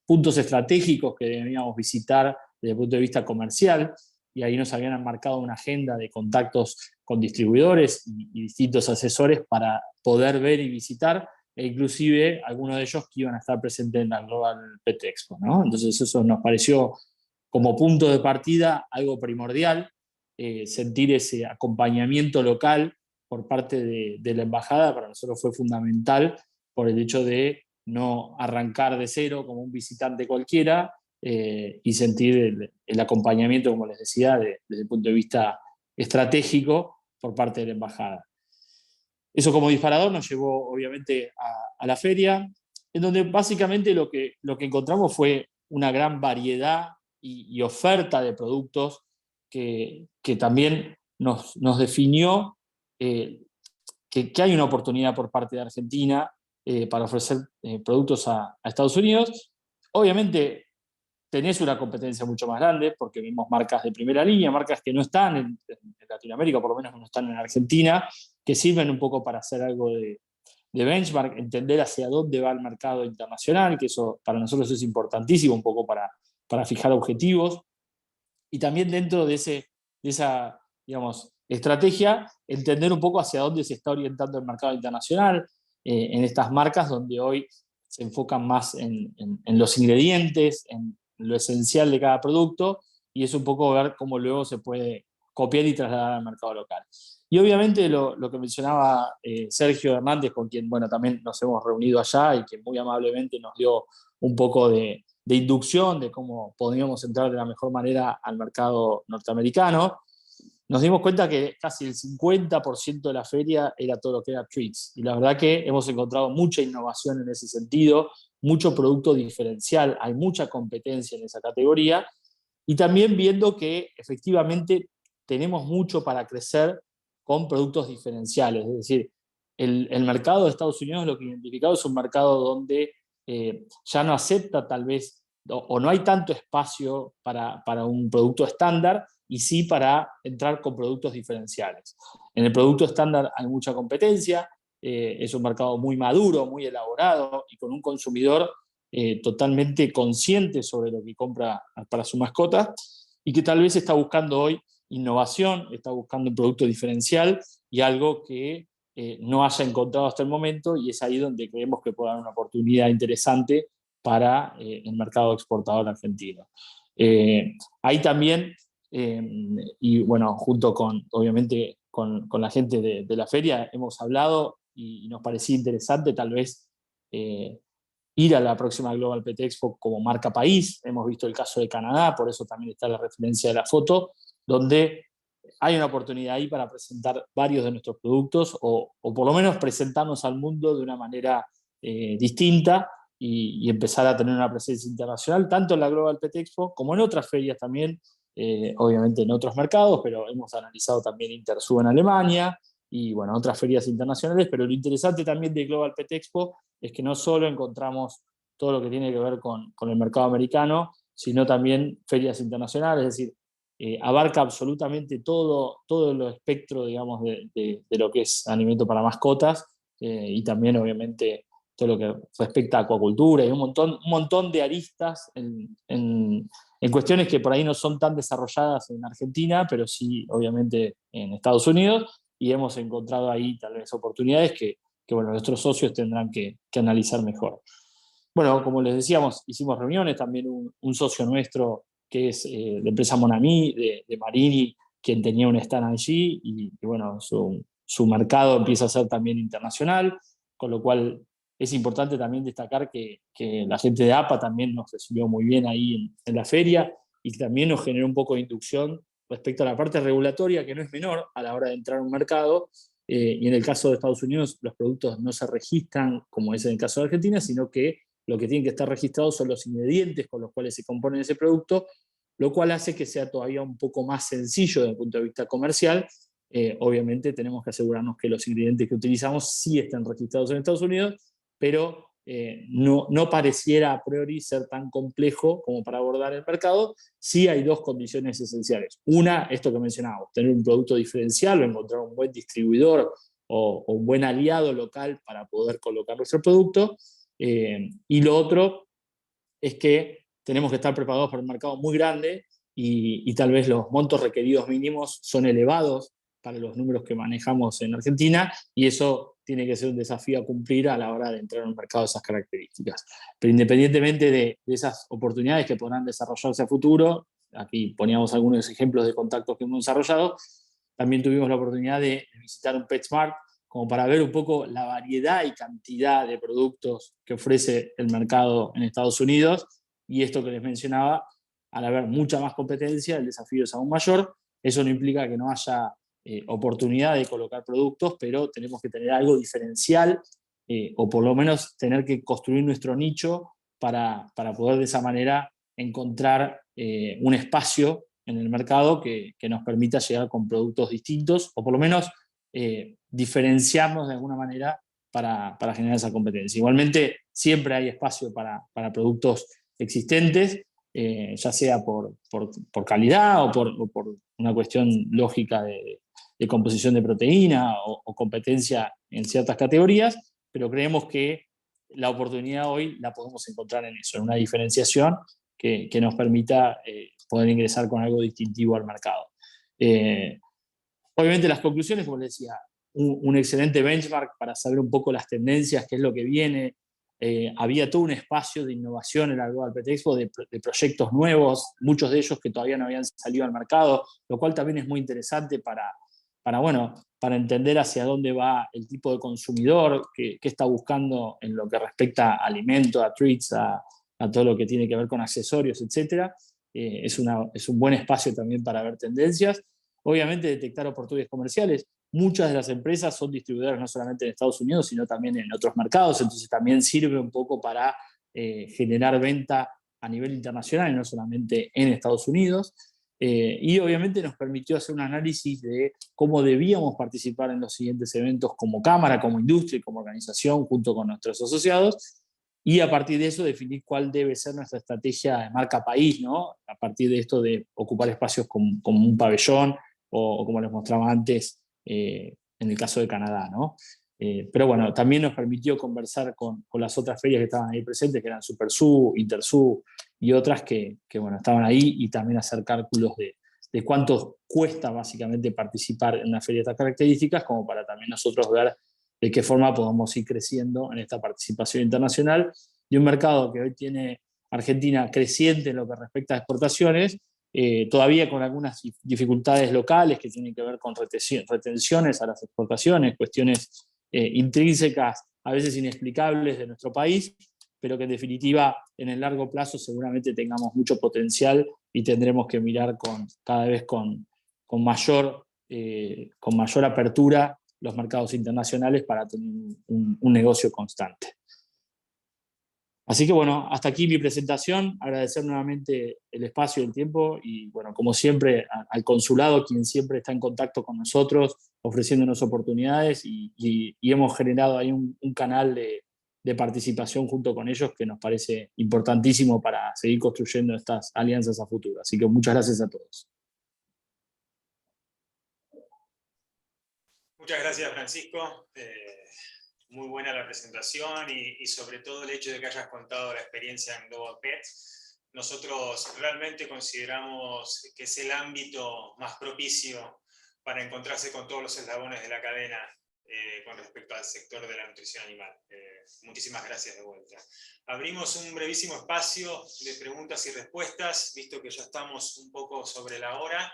puntos estratégicos que debíamos visitar desde el punto de vista comercial, y ahí nos habían marcado una agenda de contactos con distribuidores y distintos asesores para poder ver y visitar, e inclusive algunos de ellos que iban a estar presentes en la Global Pet Expo, ¿no? Entonces eso nos pareció como punto de partida algo primordial, sentir ese acompañamiento local por parte de la embajada para nosotros fue fundamental, por el hecho de no arrancar de cero como un visitante cualquiera, y sentir el acompañamiento, como les decía, desde el punto de vista estratégico por parte de la embajada. Eso como disparador nos llevó obviamente a la feria, en donde básicamente lo que encontramos fue una gran variedad y oferta de productos que también nos definió que hay una oportunidad por parte de Argentina para ofrecer productos a Estados Unidos. Obviamente tenés una competencia mucho más grande, porque vimos marcas de primera línea, marcas que no están en Latinoamérica, por lo menos no están en Argentina, que sirven un poco para hacer algo de benchmark, entender hacia dónde va el mercado internacional, que eso para nosotros es importantísimo, un poco para fijar objetivos. Y también dentro de esa, digamos, estrategia, entender un poco hacia dónde se está orientando el mercado internacional, en estas marcas donde hoy se enfocan más en los ingredientes, en lo esencial de cada producto, y es un poco ver cómo luego se puede copiar y trasladar al mercado local. Y obviamente lo que mencionaba Sergio Hernández, con quien bueno, también nos hemos reunido allá y que muy amablemente nos dio un poco de inducción de cómo podíamos entrar de la mejor manera al mercado norteamericano, nos dimos cuenta que casi el 50% de la feria era todo lo que era treats. Y la verdad que hemos encontrado mucha innovación en ese sentido, mucho producto diferencial, hay mucha competencia en esa categoría, y también viendo que efectivamente tenemos mucho para crecer con productos diferenciales. Es decir, el mercado de Estados Unidos, lo que identificado es un mercado donde ya no acepta tal vez, o no hay tanto espacio para un producto estándar, y sí para entrar con productos diferenciales. En el producto estándar hay mucha competencia, es un mercado muy maduro, muy elaborado, y con un consumidor totalmente consciente sobre lo que compra para su mascota, y que tal vez está buscando hoy innovación, está buscando un producto diferencial y algo que no haya encontrado hasta el momento, y es ahí donde creemos que puede haber una oportunidad interesante para el mercado exportador argentino. Ahí también, y bueno, junto con, obviamente, con la gente de la feria, hemos hablado y nos parecía interesante tal vez ir a la próxima Global Pet Expo como marca país. Hemos visto el caso de Canadá, por eso también está la referencia de la foto, donde hay una oportunidad ahí para presentar varios de nuestros productos, o por lo menos presentarnos al mundo de una manera distinta, y empezar a tener una presencia internacional, tanto en la Global Pet Expo como en otras ferias también, obviamente en otros mercados, pero hemos analizado también Intersur en Alemania, y bueno, otras ferias internacionales. Pero lo interesante también de Global Pet Expo es que no solo encontramos todo lo que tiene que ver con el mercado americano, sino también ferias internacionales, es decir, abarca absolutamente todo el espectro, digamos, de lo que es alimento para mascotas, y también obviamente todo lo que respecta a acuacultura, y un montón de aristas en cuestiones que por ahí no son tan desarrolladas en Argentina, pero sí obviamente en Estados Unidos, y hemos encontrado ahí tal vez oportunidades que bueno, nuestros socios tendrán que analizar mejor. Bueno, como les decíamos, hicimos reuniones, también un socio nuestro que es la empresa Monami de Marini, quien tenía un stand allí, y bueno, su mercado empieza a ser también internacional, con lo cual es importante también destacar que la gente de APA también nos recibió muy bien ahí en la feria, y también nos generó un poco de inducción respecto a la parte regulatoria, que no es menor a la hora de entrar a un mercado, y en el caso de Estados Unidos los productos no se registran, como es en el caso de Argentina, sino que lo que tienen que estar registrados son los ingredientes con los cuales se compone ese producto, lo cual hace que sea todavía un poco más sencillo desde el punto de vista comercial. Obviamente tenemos que asegurarnos que los ingredientes que utilizamos sí estén registrados en Estados Unidos, pero no pareciera a priori ser tan complejo como para abordar el mercado. Sí hay dos condiciones esenciales. Una, esto que mencionábamos, tener un producto diferencial o encontrar un buen distribuidor o un buen aliado local para poder colocar nuestro producto. Y lo otro es que tenemos que estar preparados para un mercado muy grande y tal vez los montos requeridos mínimos son elevados para los números que manejamos en Argentina, y eso tiene que ser un desafío a cumplir a la hora de entrar en un mercado de esas características. Pero independientemente de esas oportunidades que podrán desarrollarse a futuro, aquí poníamos algunos ejemplos de contactos que hemos desarrollado, también tuvimos la oportunidad de visitar un PetSmart como para ver un poco la variedad y cantidad de productos que ofrece el mercado en Estados Unidos, y esto que les mencionaba, al haber mucha más competencia, el desafío es aún mayor. Eso no implica que no haya oportunidad de colocar productos, pero tenemos que tener algo diferencial, o por lo menos tener que construir nuestro nicho para poder de esa manera encontrar un espacio en el mercado que nos permita llegar con productos distintos, o por lo menos diferenciarnos de alguna manera para generar esa competencia. Igualmente, siempre hay espacio para productos existentes, ya sea por calidad o por una cuestión lógica de composición de proteína o competencia en ciertas categorías, pero creemos que la oportunidad hoy la podemos encontrar en eso, en una diferenciación que nos permita poder ingresar con algo distintivo al mercado. Obviamente las conclusiones, como les decía, un excelente benchmark para saber un poco las tendencias, qué es lo que viene. Había todo un espacio de innovación en la Global Pet Expo, de proyectos nuevos, muchos de ellos que todavía no habían salido al mercado, lo cual también es muy interesante para entender hacia dónde va el tipo de consumidor, qué está buscando en lo que respecta a alimentos, a treats, a todo lo que tiene que ver con accesorios, etc. Es un buen espacio también para ver tendencias. Obviamente detectar oportunidades comerciales. Muchas de las empresas son distribuidoras no solamente en Estados Unidos, sino también en otros mercados, entonces también sirve un poco para generar venta a nivel internacional y no solamente en Estados Unidos. Y obviamente nos permitió hacer un análisis de cómo debíamos participar en los siguientes eventos como cámara, como industria y como organización junto con nuestros asociados, y a partir de eso definir cuál debe ser nuestra estrategia de marca país, ¿no? A partir de esto de ocupar espacios como un pabellón o como les mostraba antes en el caso de Canadá, ¿no? Pero bueno, también nos permitió conversar con las otras ferias que estaban ahí presentes, que eran SuperSU, InterSU y otras que bueno, estaban ahí, y también hacer cálculos de cuánto cuesta básicamente participar en una feria de estas características, como para también nosotros ver de qué forma podemos ir creciendo en esta participación internacional de un mercado que hoy tiene Argentina creciente en lo que respecta a exportaciones, todavía con algunas dificultades locales que tienen que ver con retenciones a las exportaciones, cuestiones intrínsecas, a veces inexplicables de nuestro país, pero que en definitiva en el largo plazo seguramente tengamos mucho potencial y tendremos que mirar cada vez con mayor apertura los mercados internacionales para tener un negocio constante. Así que bueno, hasta aquí mi presentación. Agradecer nuevamente el espacio y el tiempo, y bueno, como siempre al consulado, quien siempre está en contacto con nosotros, ofreciéndonos oportunidades, y hemos generado ahí un canal de participación junto con ellos que nos parece importantísimo para seguir construyendo estas alianzas a futuro. Así que muchas gracias a todos. Muchas gracias, Francisco. Muy buena la presentación y sobre todo el hecho de que hayas contado la experiencia en Global Pet. Nosotros realmente consideramos que es el ámbito más propicio para encontrarse con todos los eslabones de la cadena con respecto al sector de la nutrición animal. Muchísimas gracias de vuelta. Abrimos un brevísimo espacio de preguntas y respuestas, visto que ya estamos un poco sobre la hora.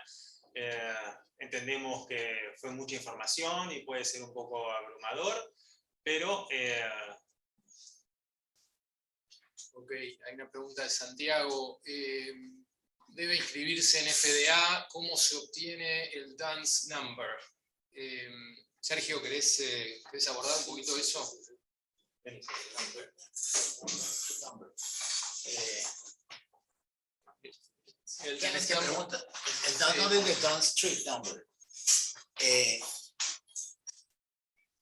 Entendemos que fue mucha información y puede ser un poco abrumador, pero... Ok, hay una pregunta de Santiago. ¿Debe inscribirse en FDA? ¿Cómo se obtiene el dance number? Sergio, ¿querés abordar un poquito eso? ¿Tienes que preguntar? El dance number es el dance street number.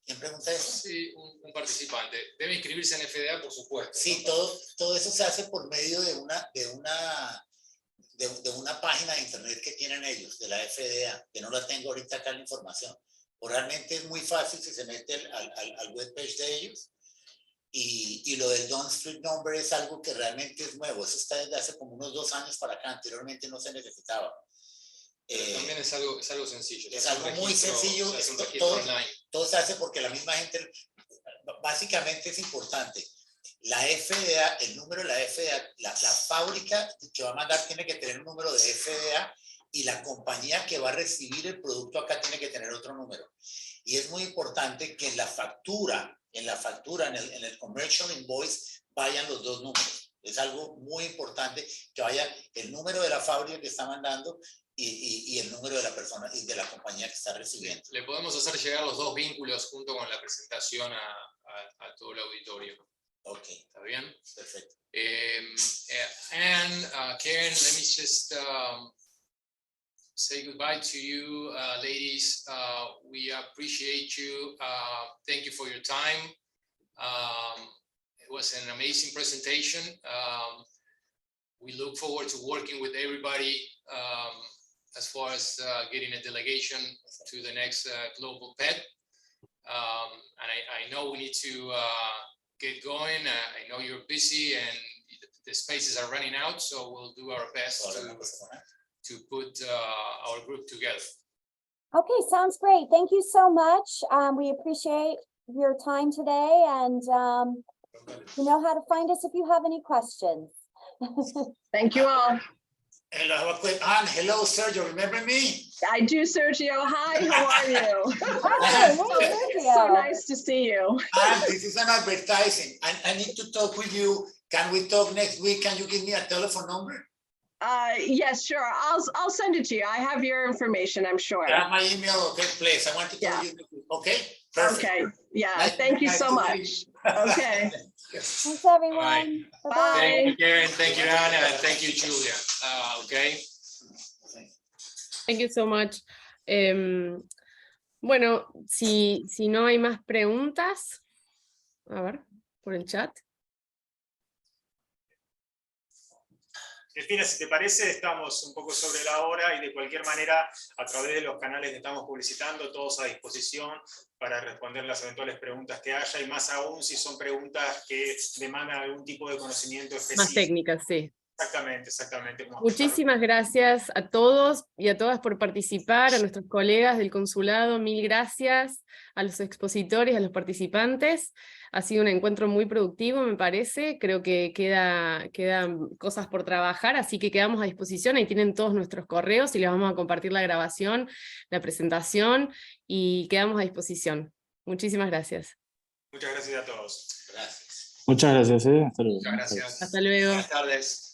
¿Quién pregunta eso? Sí, un participante. ¿Debe inscribirse en FDA, por supuesto? Sí, ¿no? todo eso se hace por medio de una página de internet que tienen ellos, de la FDA, que no la tengo ahorita acá la información. Realmente es muy fácil si se mete al webpage de ellos. Y lo del Don't Street Number es algo que realmente es nuevo. Eso está desde hace como unos 2 años para acá. Anteriormente no se necesitaba. También es algo sencillo. Es algo muy sencillo. Todo se hace porque la misma gente, básicamente es importante. La FDA, el número de la FDA, la fábrica que va a mandar tiene que tener un número de FDA y la compañía que va a recibir el producto acá tiene que tener otro número. Y es muy importante que en la factura, en el commercial invoice, vayan los 2 números. Es algo muy importante que vaya el número de la fábrica que está mandando y el número de la persona y de la compañía que está recibiendo. Le podemos hacer llegar los 2 vínculos junto con la presentación a todo el auditorio. Ok. ¿Está bien? Perfecto. And Karen, let me just say goodbye to you, ladies. We appreciate you. Thank you for your time. It was an amazing presentation. We look forward to working with everybody as far as getting a delegation to the next Global Pet. And I know we need to get going. I know you're busy and the spaces are running out, so we'll do our best to put our group together. Okay, sounds great. Thank you so much. We appreciate your time today, and you know how to find us if you have any questions. Thank you all. Hello, Sergio. Remember me? I do, Sergio. Hi, how are you? Hi, Sergio. So nice to see you. This is an advertising. I need to talk with you. Can we talk next week? Can you give me a telephone number? Yes, sure. I'll send it to you. I have your information, I'm sure. Yeah, my email. Okay, please. I want to tell you. Okay. Perfect. Okay. Yeah. Thank you so much. Okay. Thanks, everyone. Right. Bye-bye. Thank you, Karen. Thank you, Anna. And thank you, Julia. Okay. Thank you so much. Bueno, si no hay más preguntas, a ver, por el chat. Cristina, si te parece, estamos un poco sobre la hora y de cualquier manera, a través de los canales que estamos publicitando, todos a disposición para responder las eventuales preguntas que haya, y más aún si son preguntas que demandan algún tipo de conocimiento específico. Más técnicas, sí. Exactamente. Muchísimas gracias a todos y a todas por participar, a nuestros colegas del consulado, 1000 gracias, a los expositores, a los participantes. Ha sido un encuentro muy productivo, me parece. Creo que quedan cosas por trabajar, así que quedamos a disposición. Ahí tienen todos nuestros correos y les vamos a compartir la grabación, la presentación, y quedamos a disposición. Muchísimas gracias. Muchas gracias a todos. Gracias. Muchas gracias. Hasta luego. Muchas gracias. Hasta luego. Buenas tardes.